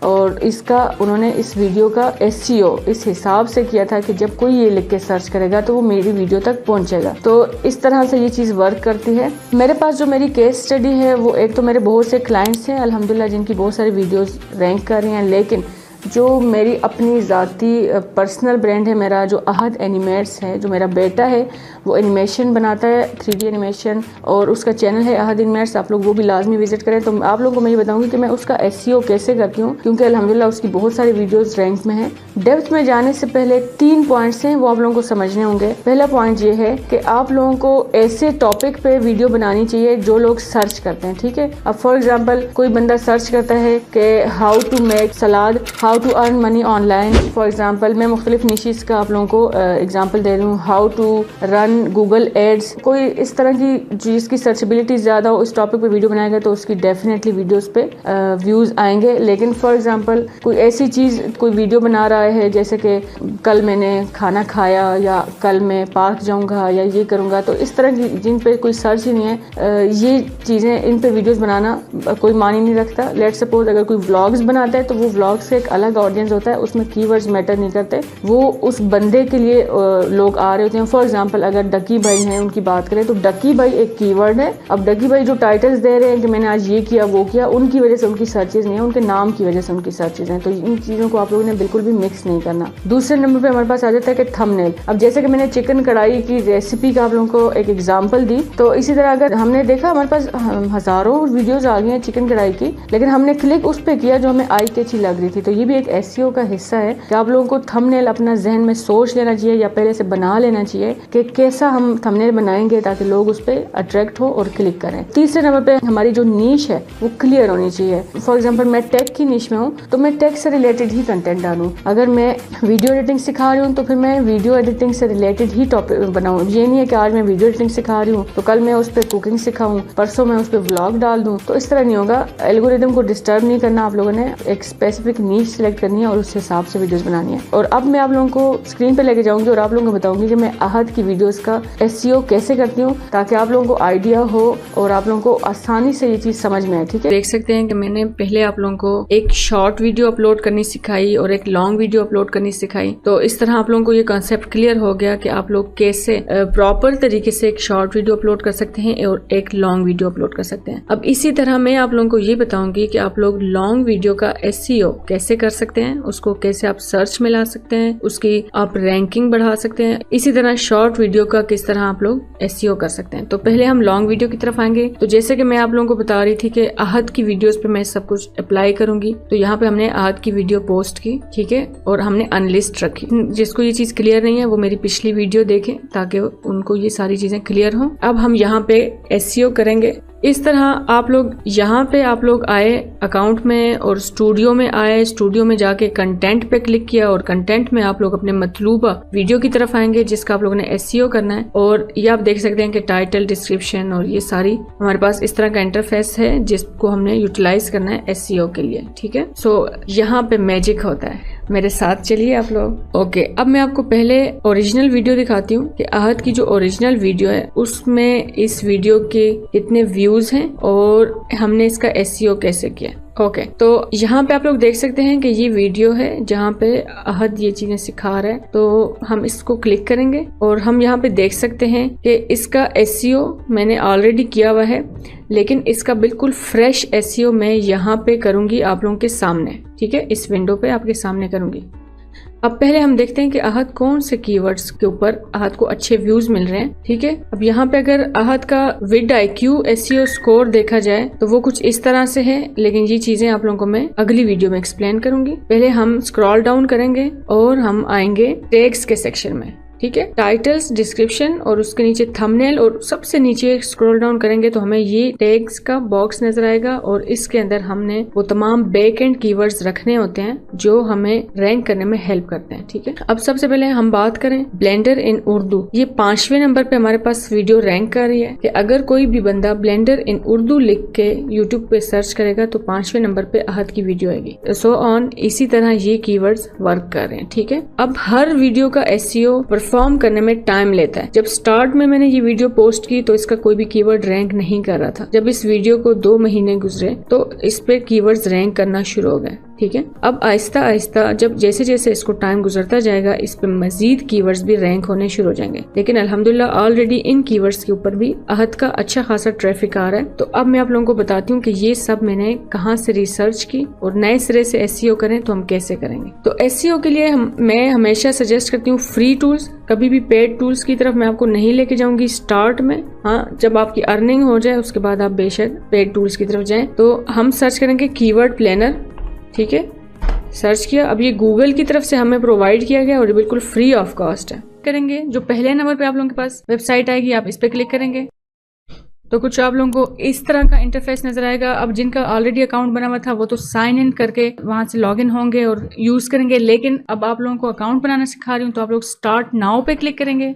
और इसका उन्होंने इस वीडियो का SEO इस हिसाब से किया था कि जब कोई ये लिख के सर्च करेगा तो वो मेरी वीडियो तक पहुंचेगा। तो इस तरह से ये चीज़ वर्क करती है। मेरे पास जो मेरी केस स्टडी है वो एक तो मेरे बहुत से क्लाइंट्स हैं अल्हम्दुलिल्लाह जिनकी बहुत सारी वीडियोस रैंक कर रही हैं, लेकिन जो मेरी अपनी ज़ाती पर्सनल ब्रांड है, मेरा जो अहद एनिमेट्स है, जो मेरा बेटा है वो एनिमेशन बनाता है, 3D एनिमेशन, और उसका चैनल है अहद एनिमेट्स, आप लोग वो भी लाजमी विजिट करें। तो आप लोगों को मैं ये बताऊंगी कि मैं उसका SEO कैसे करती हूँ, क्योंकि अल्हम्दुलिल्लाह उसकी बहुत सारी वीडियोस रैंक में हैं। डेप्थ में जाने से पहले 3 पॉइंट्स हैं, वो आप लोगों को समझने होंगे। पहला पॉइंट ये है कि आप लोगों को ऐसे टॉपिक पे वीडियो बनानी चाहिए जो लोग सर्च करते हैं, ठीक है। अब फॉर एग्जाम्पल कोई बंदा सर्च करता है कि how to make salad, how to earn money online, for example मैं मुख्तलिफ निशेस का आप लोगों को एग्जाम्पल दे रही हूँ, how to run Google ads. कोई इस तरह की जिसकी सर्चेबिलिटी ज़्यादा हो, इस टॉपिक पे वीडियो बनाएगा तो उसकी डेफिनेटली वीडियोस पे व्यूज़ आएंगे। लेकिन फॉर एग्जांपल कोई ऐसी चीज़, कोई वीडियो बना रहा है जैसे कि कल मैंने खाना खाया, या कल मैं पार्क जाऊंगा, या ये करूंगा, तो इस तरह की जिन पे कोई सर्च ही नहीं है, ये चीज़ें, इन पे वीडियोस बनाना कोई मानी नहीं रखता। लेट सपोज अगर कोई व्लॉग्स बनाता है तो वो व्लॉग्स से एक अलग ऑडियंस होता है, उसमें कीवर्ड्स मैटर नहीं करते, वो उस बंदे के लिए लोग आ रहे होते हैं। फॉर एग्जाम्पल अगर डकी भाई हैं, उनकी बात करें तो डकी भाई एक कीवर्ड है। अब डकी भाई जो टाइटल्स दे रहे हैं कि मैंने आज ये किया वो किया, उनकी वजह से उनकी सर्चेज नहीं है, उनके नाम की वजह से उनकी सर्चेज हैं। तो इन चीज़ों को आप लोगों ने बिल्कुल भी मिक्स नहीं करना। दूसरे नंबर पे हमारे पास आ जाता है कि थंबनेल। अब जैसे कि मैंने चिकन कढ़ाई की रेसिपी का आप लोगों को एक एग्जाम्पल दी, तो इसी तरह अगर हमने देखा हमारे पास हजारों वीडियोज आ गई हैं चिकन कढ़ाई की, लेकिन हमने क्लिक उस पर किया जो हमें आई की अच्छी लग रही थी। तो ये भी एक SEO का हिस्सा है कि आप लोगों को थंबनेल अपना जहन में सोच लेना चाहिए या पहले से बना लेना चाहिए कि कैसा हम थंबनेल बनाएंगे ताकि लोग उस पर अट्रैक्ट हो और क्लिक करें। तीसरे नंबर पे हमारी जो नीश है वो क्लियर होनी चाहिए। फॉर एग्जांपल मैं टेक की नीश में हूँ तो मैं टेक से रिलेटेड ही कंटेंट डालूं। अगर मैं वीडियो एडिटिंग सिखा रही हूँ तो फिर मैं वीडियो एडिटिंग से रिलेटेड ही टॉपिक बनाऊँ। ये नहीं है कि आज मैं वीडियो एडिटिंग सिखा रही हूँ तो कल मैं उस पर कुकिंग सिखाऊँ, परसों मैं उस पर व्लॉग डाल दूँ, तो इस तरह नहीं होगा। एल्गोरिदम को डिस्टर्ब नहीं करना, आप लोगों ने एक स्पेसिफिक नीश सिलेक्ट करनी है और उस हिसाब से वीडियोस बनानी है। और अब मैं आप लोगों को स्क्रीन पे लेके जाऊंगी और आप लोगों को बताऊंगी कि मैं अहद की वीडियोस का SEO कैसे करती हूँ, ताकि आप लोगों को आइडिया हो और आप लोगों को आसानी से ये चीज समझ में आए। ठीक है, देख सकते हैं कि मैंने पहले आप लोगों को एक शॉर्ट वीडियो अपलोड करनी सिखाई और एक लॉन्ग वीडियो अपलोड करनी सिखाई। तो इस तरह आप लोगों को ये कॉन्सेप्ट क्लियर हो गया कि आप लोग कैसे प्रॉपर तरीके से एक शॉर्ट वीडियो अपलोड कर सकते हैं और एक लॉन्ग वीडियो अपलोड कर सकते हैं। अब इसी तरह मैं आप लोगों को ये बताऊंगी कि आप लोग लॉन्ग वीडियो का SEO कैसे कर सकते हैं, उसको कैसे आप सर्च में ला सकते हैं, उसकी आप रैंकिंग बढ़ा सकते हैं। इसी तरह शॉर्ट वीडियो का किस तरह आप लोग SEO कर सकते हैं। तो पहले हम लॉन्ग वीडियो की तरफ आएंगे। तो जैसे कि मैं आप लोगों को बता रही थी कि अहद की वीडियोस पे मैं सब कुछ अप्लाई करूंगी, तो यहाँ पे हमने अहद की वीडियो पोस्ट की, ठीक है, और हमने अनलिस्ट रखी। जिसको ये चीज क्लियर नहीं है वो मेरी पिछली वीडियो देखें ताकि उनको ये सारी चीजें क्लियर हो। अब हम यहाँ पे SEO करेंगे। इस तरह आप लोग यहाँ पे आप लोग आए अकाउंट में और स्टूडियो में आए, स्टूडियो में जाके कंटेंट पे क्लिक किया और कंटेंट में आप लोग अपने मतलूबा वीडियो की तरफ आएंगे जिसका आप लोगों ने SEO करना है। और ये आप देख सकते हैं कि टाइटल, डिस्क्रिप्शन और ये सारी हमारे पास इस तरह का इंटरफेस है जिसको हमने यूटिलाइज करना है SEO के लिए। ठीक है, सो यहाँ पे मैजिक होता है, मेरे साथ चलिए आप लोग। ओके, अब मैं आपको पहले ओरिजिनल वीडियो दिखाती हूँ कि अहद की जो ओरिजिनल वीडियो है उसमें इस वीडियो के कितने व्यूज हैं और हमने इसका SEO कैसे किया। ओके, तो यहाँ पे आप लोग देख सकते हैं कि ये वीडियो है जहाँ पे अहद ये चीजें सिखा रहा है। तो हम इसको क्लिक करेंगे और हम यहाँ पे देख सकते हैं कि इसका SEO मैंने ऑलरेडी किया हुआ है, लेकिन इसका बिल्कुल फ्रेश SEO मैं यहाँ पे करूंगी आप लोगों के सामने। ठीक है, इस विंडो पे आपके सामने करूंगी। अब पहले हम देखते हैं कि अहद कौन से कीवर्ड्स के ऊपर अहद को अच्छे व्यूज मिल रहे हैं। ठीक है, अब यहाँ पे अगर अहद का vidIQ SEO स्कोर देखा जाए तो वो कुछ इस तरह से है, लेकिन ये चीजें आप लोगों को मैं अगली वीडियो में एक्सप्लेन करूंगी। पहले हम स्क्रॉल डाउन करेंगे और हम आएंगे टैग्स के सेक्शन में। ठीक है, टाइटल्स, डिस्क्रिप्शन और उसके नीचे थंबनेल और सबसे नीचे स्क्रॉल डाउन करेंगे तो हमें ये टैग्स का बॉक्स नजर आएगा और इसके अंदर हमने वो तमाम बैक एंड कीवर्ड्स रखने होते हैं जो हमें रैंक करने में हेल्प करते हैं। ठीक है, अब सबसे पहले हम बात करें ब्लेंडर इन उर्दू। ये 5वें नंबर पे हमारे पास वीडियो रैंक कर रही है कि अगर कोई भी बंदा ब्लेंडर इन उर्दू लिख के यूट्यूब पे सर्च करेगा तो 5वें नंबर पे अहद की वीडियो आएगी। सो ऑन, इसी तरह ये कीवर्ड्स वर्क कर रहे हैं। ठीक है, अब हर वीडियो का SEO परफॉर्म करने में टाइम लेता है। जब स्टार्ट में मैंने ये वीडियो पोस्ट की तो इसका कोई भी कीवर्ड रैंक नहीं कर रहा था। जब इस वीडियो को 2 महीने गुजरे तो इस पे कीवर्ड्स रैंक करना शुरू हो गए। ठीक है। अब आहिस्ता आहिस्ता जब जैसे जैसे इसको टाइम गुजरता जाएगा, इस पे मजीद कीवर्ड्स भी रैंक होने शुरू हो जाएंगे। लेकिन अल्हम्दुलिल्लाह ऑलरेडी इन कीवर्ड्स के ऊपर भी अहद का अच्छा खासा ट्रैफिक आ रहा है। तो अब मैं आप लोगों को बताती हूँ कि ये सब मैंने कहाँ से रिसर्च की और नए सिरे से एसईओ करें तो हम कैसे करेंगे। तो एसईओ के लिए मैं हमेशा सजेस्ट करती हूँ फ्री टूल्स, कभी भी पेड टूल्स की तरफ मैं आपको नहीं लेके जाऊंगी स्टार्ट में। हाँ, जब आपकी अर्निंग हो जाए उसके बाद आप बेशक पेड टूल्स की तरफ जाएं। तो हम सर्च करेंगे कीवर्ड प्लानर, ठीक है। सर्च किया, अब ये गूगल की तरफ से हमें प्रोवाइड किया गया और बिल्कुल फ्री ऑफ कॉस्ट है। करेंगे जो पहले नंबर पे आप लोगों के पास वेबसाइट आएगी, आप इस पे क्लिक करेंगे तो कुछ आप लोगों को इस तरह का इंटरफेस नजर आएगा। अब जिनका ऑलरेडी अकाउंट बना हुआ था वो तो साइन इन करके वहां से लॉग इन होंगे और यूज करेंगे। लेकिन अब आप लोगों को अकाउंट बनाना सिखा रही हूँ, तो आप लोग स्टार्ट नाउ पे क्लिक करेंगे।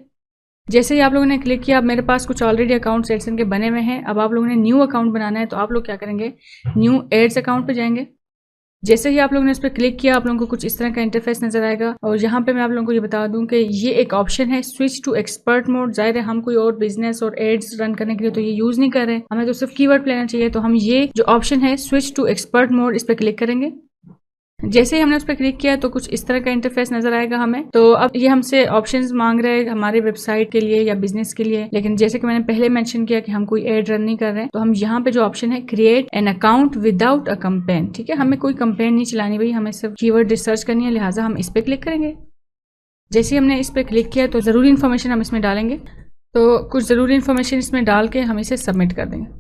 जैसे ही आप लोगों ने क्लिक किया, अब मेरे पास कुछ ऑलरेडी अकाउंट एडसन के बने हुए हैं। अब आप लोगों ने न्यू अकाउंट बनाना है, तो आप लोग क्या करेंगे, न्यू एड्स अकाउंट पे जाएंगे। जैसे ही आप लोगों ने इस पर क्लिक किया, आप लोगों को कुछ इस तरह का इंटरफेस नजर आएगा। और यहाँ पे मैं आप लोगों को ये बता दूं कि ये एक ऑप्शन है स्विच टू एक्सपर्ट मोड। जाहिर है हम कोई और बिजनेस और एड्स रन करने के लिए तो ये यूज नहीं कर रहे, हमें तो सिर्फ कीवर्ड प्लानर चाहिए। तो हम ये जो ऑप्शन है स्विच टू एक्सपर्ट मोड, इस पर क्लिक करेंगे। जैसे ही हमने उस पर क्लिक किया तो कुछ इस तरह का इंटरफेस नजर आएगा हमें। तो अब ये हमसे ऑप्शंस मांग रहे हैं हमारे वेबसाइट के लिए या बिजनेस के लिए। लेकिन जैसे कि मैंने पहले मेंशन किया कि हम कोई एड रन नहीं कर रहे हैं, तो हम यहाँ पे जो ऑप्शन है create an account without a campaign, ठीक है। हमें कोई कैंपेन नहीं चलानी भाई, हमें सिर्फ कीवर्ड रिसर्च करनी है, लिहाजा हम इस पे क्लिक करेंगे। जैसे ही हमने इस पे क्लिक किया तो जरूरी इन्फॉर्मेशन हम इसमें डालेंगे। तो कुछ जरूरी इन्फॉर्मेशन इसमें डाल के हम इसे सबमिट कर देंगे।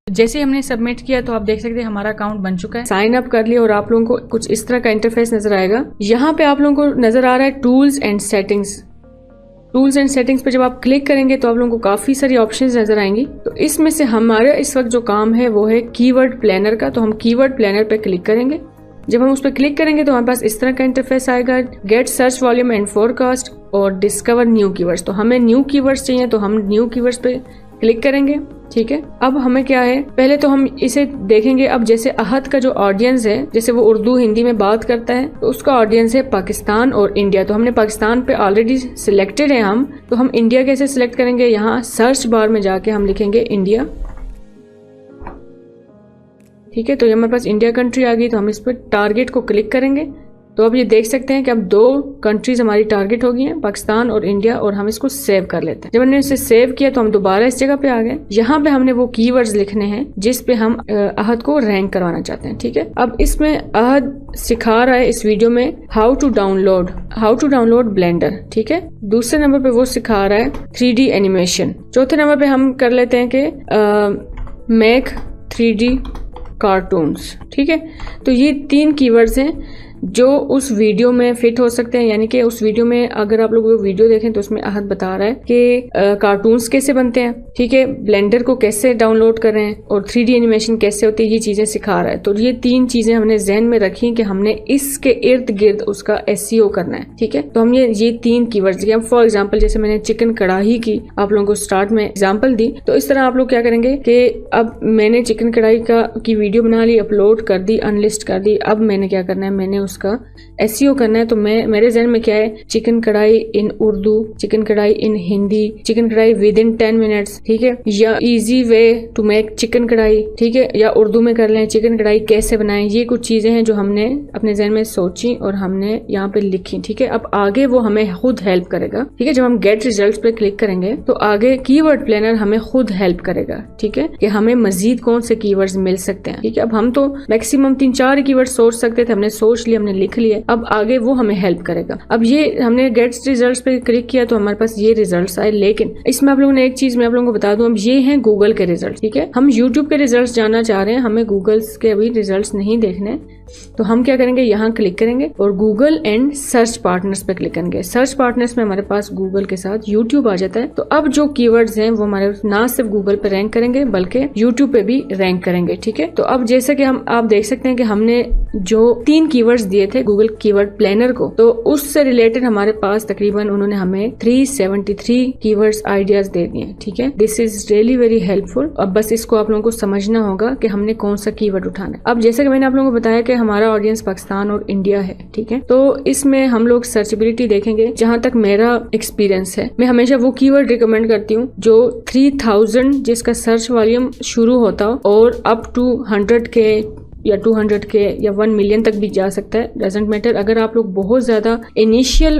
जैसे हमने सबमिट किया तो आप देख सकते हैं हमारा अकाउंट बन चुका है, साइन अप कर लिया। और आप लोगों को कुछ इस तरह का इंटरफेस नजर आएगा। यहाँ पे आप लोगों को नजर आ रहा है tools and settings. Tools and settings पे जब आप क्लिक करेंगे तो आप लोगों को काफी सारी ऑप्शंस नजर आएंगी। तो इसमें से हमारा इस वक्त जो काम है वो है कीवर्ड प्लानर का। तो हम कीवर्ड प्लानर पे क्लिक करेंगे। जब हम उस पर क्लिक करेंगे तो हमारे पास इस तरह का इंटरफेस आएगा, get search volume and forecast और डिस्कवर न्यू कीवर्ड्स। तो हमें न्यू कीवर्ड्स चाहिए, तो हम न्यू कीवर्ड्स पे क्लिक करेंगे, ठीक है। अब हमें क्या है, पहले तो हम इसे देखेंगे। अब जैसे अहद का जो ऑडियंस है, जैसे वो उर्दू हिंदी में बात करता है, तो उसका ऑडियंस है पाकिस्तान और इंडिया। तो हमने पाकिस्तान पे ऑलरेडी सिलेक्टेड है हम, तो हम इंडिया कैसे सिलेक्ट करेंगे, यहाँ सर्च बार में जाके हम लिखेंगे इंडिया, ठीक है। तो ये हमारे पास इंडिया कंट्री आ गई। तो हम इस पर टारगेट को क्लिक करेंगे। तो अब ये देख सकते हैं कि अब 2 कंट्रीज हमारी टारगेट हो गई हैं, पाकिस्तान और इंडिया। और हम इसको सेव कर लेते हैं। जब हमने इसे सेव किया तो हम दोबारा इस जगह पे आ गए। यहाँ पे हमने वो कीवर्ड्स लिखने हैं जिस पे हम अहद को रैंक करवाना चाहते हैं, ठीक है। अब इसमें अहद सिखा रहा है इस वीडियो में हाउ टू डाउनलोड ब्लेंडर, ठीक है। दूसरे नंबर पे वो सिखा रहा है 3D एनिमेशन। चौथे नंबर पे हम कर लेते हैं कि मेक 3D कार्टून्स, ठीक है। तो ये 3 कीवर्ड्स हैं जो उस वीडियो में फिट हो सकते हैं। यानी कि उस वीडियो में अगर आप लोग वो वीडियो देखें तो उसमें अहद बता रहा है कि कार्टून्स कैसे बनते हैं, ठीक है, ब्लेंडर को कैसे डाउनलोड करें और 3D एनिमेशन कैसे होती है, ये चीजें सिखा रहा है। तो ये 3 चीजें हमने जहन में रखी कि हमने इसके इर्द गिर्द उसका SEO करना है, ठीक है। तो हम ये 3 कीवर्ड्स दिए। फॉर एग्जाम्पल जैसे मैंने चिकन कढ़ाई की आप लोगों को स्टार्ट में एग्जाम्पल दी, तो इस तरह आप लोग क्या करेंगे कि अब मैंने चिकन कढ़ाई की वीडियो बना ली, अपलोड कर दी, अनलिस्ट कर दी। अब मैंने क्या करना है, मैंने उसका SEO करना है। तो मेरे जहन में क्या है, chicken kadhai in Urdu, chicken kadhai in Hindi, chicken kadhai with in 10 minutes, ठीक है, या easy way to make chicken kadhai, ठीक है, या उर्दू में कर लें चिकन कढ़ाई कैसे बनाएं। ये कुछ चीजें हैं जो हमने अपने जहन में सोची और हमने यहाँ पे लिखी, ठीक है। अब आगे वो हमें खुद हेल्प करेगा, ठीक है। जब हम गेट रिजल्ट्स पे क्लिक करेंगे तो आगे कीवर्ड प्लानर हमें खुद हेल्प करेगा, ठीक है, कि हमें मजीद कौन से कीवर्ड्स मिल सकते हैं, ठीक है। अब हम तो मैक्सिमम 3-4 कीवर्ड सोच सकते थे, हमने सोच लिया, हमने लिख लिए। अब आगे वो हमें हेल्प करेगा। अब ये हमने गेट रिजल्ट्स पे क्लिक किया तो हमारे पास ये रिजल्ट्स आए। लेकिन इसमें आप लोगों ने एक चीज मैं आप लोगों को बता दूं, अब ये हैं गूगल के रिजल्ट, ठीक है। हम यूट्यूब के रिजल्ट्स जानना चाह रहे हैं, हमें गूगल के अभी रिजल्ट्स नहीं देखने। तो हम क्या करेंगे, यहाँ क्लिक करेंगे और गूगल एंड सर्च पार्टनर्स पे क्लिक करेंगे। सर्च पार्टनर्स में हमारे पास गूगल के साथ यूट्यूब आ जाता है। तो अब जो कीवर्ड्स हैं वो हमारे ना सिर्फ गूगल पे रैंक करेंगे बल्कि यूट्यूब पे भी रैंक करेंगे, ठीक है। तो अब जैसे कि आप देख सकते हैं कि हमने जो 3 कीवर्ड्स दिए थे गूगल कीवर्ड प्लानर को, तो उससे रिलेटेड हमारे पास तकरीबन उन्होंने हमें 373 कीवर्ड्स आइडियाज दे दिए, ठीक है। This is really very helpful. अब बस इसको आप लोगों को समझना होगा कि हमने कौन सा कीवर्ड उठाना है। अब जैसे कि मैंने आप लोगों को बताया कि हमारा ऑडियंस पाकिस्तान और इंडिया है, ठीक है। तो इसमें हम लोग सर्चेबिलिटी देखेंगे। जहां तक मेरा एक्सपीरियंस है, मैं हमेशा वो कीवर्ड रिकमेंड करती हूँ जो 3000 जिसका सर्च वॉल्यूम शुरू होता हो और अप टू 100K या 200K या 1 मिलियन तक भी जा सकता है, डजेंट मैटर। अगर आप लोग बहुत ज़्यादा इनिशियल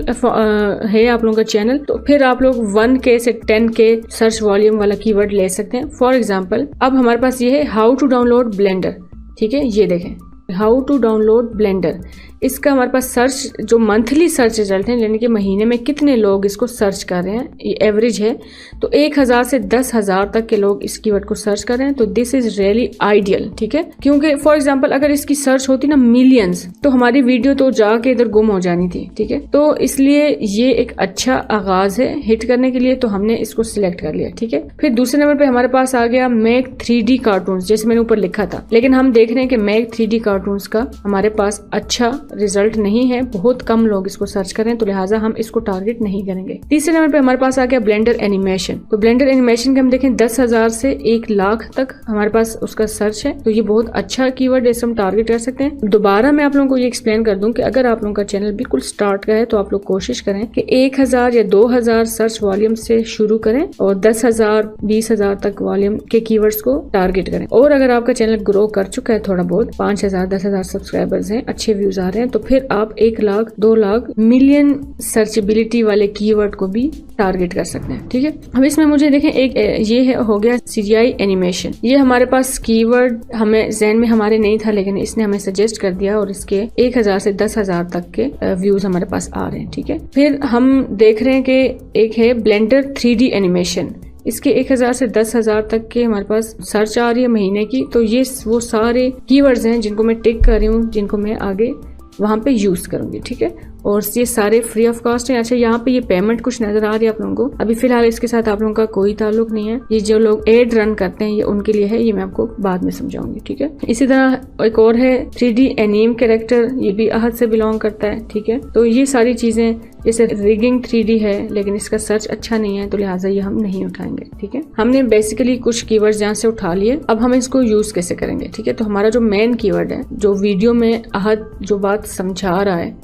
है आप लोगों का चैनल, तो फिर आप लोग 1K से 10K सर्च वॉल्यूम वाला कीवर्ड ले सकते हैं। फॉर एग्जांपल अब हमारे पास ये है हाउ टू डाउनलोड ब्लेंडर, ठीक है, ये देखें हाउ टू डाउनलोड ब्लेंडर। इसका हमारे पास सर्च जो मंथली सर्च रिजल्ट है, यानी कि महीने में कितने लोग इसको सर्च कर रहे हैं, ये एवरेज है, तो 1000 से 10,000 तक के लोग इस कीवर्ड को सर्च कर रहे हैं। तो दिस इज रियली आइडियल, ठीक है, क्योंकि फॉर एग्जांपल अगर इसकी सर्च होती ना मिलियंस, तो हमारी वीडियो तो जाके इधर गुम हो जानी थी, ठीक है। तो इसलिए ये एक अच्छा आगाज है हिट करने के लिए, तो हमने इसको सिलेक्ट कर लिया, ठीक है। फिर दूसरे नंबर पे हमारे पास आ गया मेक 3D कार्टून, जैसे मैंने ऊपर लिखा था, लेकिन हम देख रहे हैं कि मेक 3D कार्टून्स का हमारे पास अच्छा रिजल्ट नहीं है, बहुत कम लोग इसको सर्च कर रहे हैं, तो लिहाजा हम इसको टारगेट नहीं करेंगे। तीसरे नंबर पे हमारे पास आ गया ब्लेंडर एनिमेशन। तो ब्लेंडर एनिमेशन के हम देखें 10,000 से 1 लाख तक हमारे पास उसका सर्च है, तो ये बहुत अच्छा कीवर्ड है, इसे हम टारगेट कर सकते हैं। दोबारा मैं आप लोगों को ये एक्सप्लेन कर दूं कि अगर आप लोगों का चैनल बिल्कुल स्टार्ट का है, तो आप लोग कोशिश करें कि 1000 या 2000 सर्च वॉल्यूम से शुरू करें और 10,000 20,000 तक वॉल्यूम के कीवर्ड्स को टारगेट करें। और अगर आपका चैनल ग्रो कर चुका है थोड़ा बहुत, 5,000 10,000 सब्सक्राइबर्स हैं, अच्छे व्यूज आ रहे हैं, तो फिर आप 1 लाख 2 लाख मिलियन सर्चेबिलिटी वाले कीवर्ड को भी टारगेट कर सकते हैं, ठीक है। अब इसमें मुझे देखें एक ये हो गया CGI एनिमेशन। ये हमारे पास कीवर्ड हमें ज़हन में हमारे नहीं था, लेकिन इसने हमें सजेस्ट कर दिया और इसके 1000 से 10,000 तक के व्यूज हमारे पास आ रहे हैं, ठीक है। फिर हम देख रहे हैं कि एक है ब्लेंडर 3D एनिमेशन, इसके 1000 से 10,000 तक के हमारे पास सर्च आ रही है महीने की। तो ये वो सारे कीवर्ड्स हैं जिनको मैं टिक कर रही हूँ, जिनको मैं आगे वहाँ पे यूज करूंगी, ठीक है। और ये सारे फ्री ऑफ कॉस्ट है। अच्छा, यहाँ पे ये पेमेंट कुछ नजर आ रही है आप लोगों को, अभी फिलहाल इसके साथ आप लोगों का कोई ताल्लुक नहीं है। ये जो लोग एड रन करते हैं ये उनके लिए है, ये मैं आपको बाद में समझाऊंगी, ठीक है। इसी तरह एक और है 3D एनीम कैरेक्टर, ये भी अहद से बिलोंग करता है, ठीक है। तो ये सारी चीजें, जैसे रिगिंग 3D है लेकिन इसका सर्च अच्छा नहीं है, तो लिहाजा ये हम नहीं उठाएंगे, ठीक है। हमने बेसिकली कुछ कीवर्ड्स यहाँ से उठा लिए, अब हम इसको यूज कैसे करेंगे, ठीक है। तो हमारा जो मेन कीवर्ड है, जो वीडियो में अहद जो बात समझा रहा है,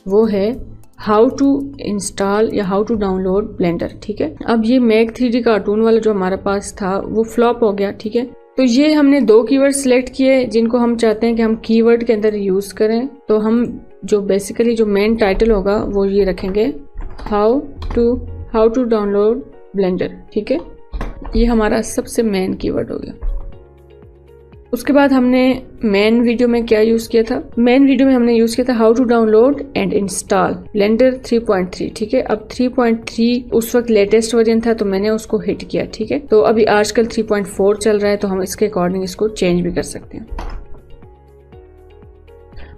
वो है हाउ टू इंस्टॉल या हाउ टू डाउनलोड ब्लेंडर, ठीक है। अब ये मेक 3D कार्टून वाला जो हमारे पास था वो फ्लॉप हो गया, ठीक है। तो ये हमने 2 कीवर्ड सिलेक्ट किए जिनको हम चाहते हैं कि हम कीवर्ड के अंदर यूज करें। तो हम जो बेसिकली जो मेन टाइटल होगा वो ये रखेंगे हाउ टू डाउनलोड ब्लेंडर, ठीक है। ये हमारा सबसे मेन कीवर्ड हो गया। उसके बाद हमने मेन वीडियो में क्या यूज किया था, मेन वीडियो में हमने यूज किया था how to download and install Blender 3.3, ठीक है। अब 3.3 उस वक्त लेटेस्ट वर्जन था, तो मैंने उसको हिट किया, ठीक है। तो अभी आजकल 3.4 चल रहा है, तो हम इसके अकॉर्डिंग इसको चेंज भी कर सकते हैं।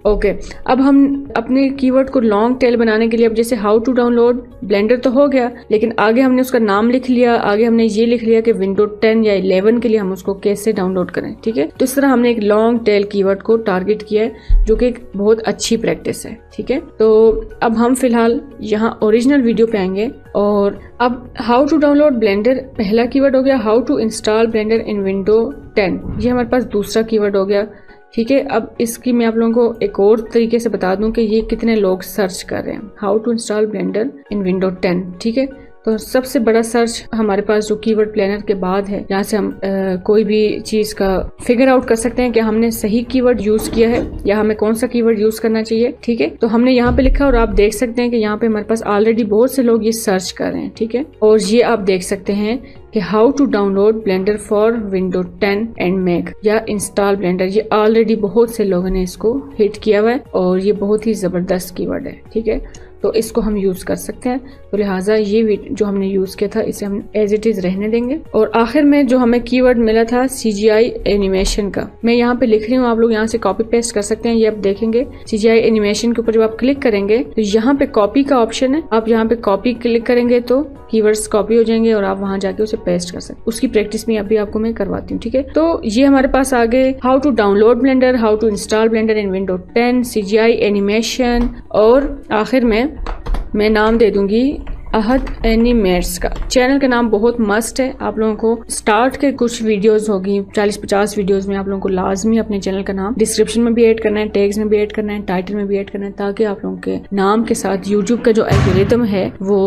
ओके, अब हम अपने कीवर्ड को लॉन्ग टेल बनाने के लिए, अब जैसे हाउ टू डाउनलोड ब्लेंडर तो हो गया, लेकिन आगे हमने उसका नाम लिख लिया, आगे हमने ये लिख लिया कि विंडो 10 या 11 के लिए हम उसको कैसे डाउनलोड करें, ठीक है। तो इस तरह हमने एक लॉन्ग टेल कीवर्ड को टारगेट किया है, जो कि एक बहुत अच्छी प्रैक्टिस है, ठीक है। तो अब हम फिलहाल यहाँ ओरिजिनल वीडियो पे आएंगे और अब हाउ टू डाउनलोड ब्लेंडर पहला कीवर्ड हो गया, how to install Blender in window 10 ये हमारे पास दूसरा कीवर्ड हो गया, ठीक है। अब इसकी मैं आप लोगों को एक और तरीके से बता दूं कि ये कितने लोग सर्च कर रहे हैं, how to install Blender in window 10, ठीक है। तो सबसे बड़ा सर्च हमारे पास जो कीवर्ड प्लानर के बाद है, यहाँ से हम कोई भी चीज का फिगर आउट कर सकते हैं कि हमने सही कीवर्ड यूज किया है या हमें कौन सा कीवर्ड यूज करना चाहिए, ठीक है। तो हमने यहाँ पे लिखा और आप देख सकते हैं कि यहाँ पे हमारे पास ऑलरेडी बहुत से लोग ये सर्च कर रहे हैं, ठीक है। और ये आप देख सकते हैं कि how to download Blender for window 10 and Mac या इंस्टॉल ब्लेंडर, ये ऑलरेडी बहुत से लोगों ने इसको हिट किया हुआ है और ये बहुत ही जबरदस्त कीवर्ड है, ठीक है। तो इसको हम यूज कर सकते हैं, तो लिहाजा ये जो हमने यूज किया था इसे हम एज इट इज रहने देंगे। और आखिर में जो हमें कीवर्ड मिला था CGI एनिमेशन का, मैं यहाँ पे लिख रही हूँ, आप लोग यहाँ से कॉपी पेस्ट कर सकते हैं। ये आप देखेंगे CGI एनिमेशन के ऊपर जब आप क्लिक करेंगे तो यहाँ पे कॉपी का ऑप्शन है, आप यहाँ पे कॉपी क्लिक करेंगे तो कीवर्ड्स कॉपी हो जाएंगे और आप वहाँ जाके उसे पेस्ट कर सकते हैं। उसकी प्रैक्टिस में अभी आपको मैं करवाती हूँ, ठीक है। तो ये हमारे पास आ गए how to download Blender, how to install Blender in window 10, CGI animation, और आखिर में मैं नाम दे दूंगी अहद एनिमेट्स का चैनल का नाम बहुत मस्त है। आप लोगों को स्टार्ट के कुछ वीडियोस होगी 40-50 वीडियोस में आप लोगों को लाजमी अपने चैनल का नाम डिस्क्रिप्शन में भी ऐड करना है, टैग्स में भी ऐड करना है, टाइटल में भी ऐड करना है, ताकि आप लोगों के नाम के साथ यूट्यूब का जो एल्गोरिथम है वो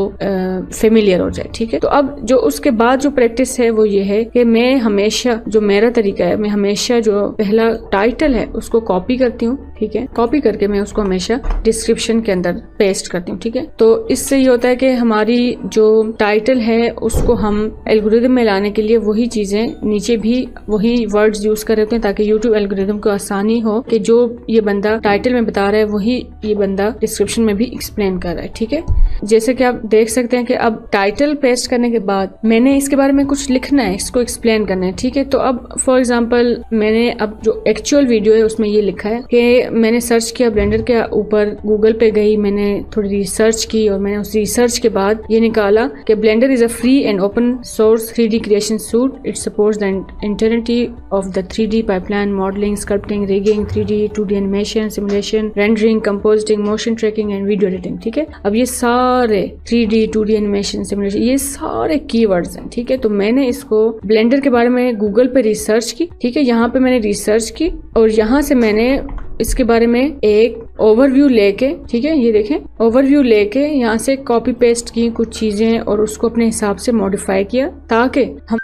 फेमिलियर हो जाए। ठीक है, तो अब जो उसके बाद जो प्रैक्टिस है वो ये है कि मैं हमेशा, जो मेरा तरीका है, मैं हमेशा जो पहला टाइटल है उसको कॉपी करती हूँ। ठीक है, कॉपी करके मैं उसको हमेशा डिस्क्रिप्शन के अंदर पेस्ट करती हूँ। ठीक है, तो इससे ये होता है कि हमारी जो टाइटल है उसको हम एल्गोरिथम में लाने के लिए वही चीजें नीचे भी वही वर्ड्स यूज कर रहे होते हैं, ताकि यूट्यूब एल्गोरिथम को आसानी हो कि जो ये बंदा टाइटल में बता रहा है वही ये बंदा डिस्क्रिप्शन में भी एक्सप्लेन कर रहा है। ठीक है, जैसे कि आप देख सकते हैं कि अब टाइटल पेस्ट करने के बाद मैंने इसके बारे में कुछ लिखना है, इसको एक्सप्लेन करना है। ठीक है, तो अब फॉर एग्जाम्पल मैंने अब जो एक्चुअल वीडियो है उसमें ये लिखा है कि मैंने सर्च किया ब्लेंडर के ऊपर, गूगल पे गई, मैंने थोड़ी रिसर्च की और मैंने उस रिसर्च के बाद ये निकाला कि Blender is a free and open source 3D creation suite. It supports the entirety of the 3D pipeline, modelling, sculpting, rigging, 3D 2D animation, simulation, rendering, compositing, motion tracking and video editing. ठीक है, अब ये सारे 3D 2D एनिमेशन, सिमुलेशन, ये सारे कीवर्ड्स हैं। ठीक है, तो मैंने इसको ब्लेंडर के बारे में गूगल पे रिसर्च की। ठीक है, यहाँ पे मैंने रिसर्च की और यहाँ से मैंने इसके बारे में एक ओवरव्यू लेके, ठीक है, ये देखें, ओवरव्यू लेके यहाँ से कॉपी पेस्ट की कुछ चीजें और उसको अपने हिसाब से मॉडिफाई किया ताकि हम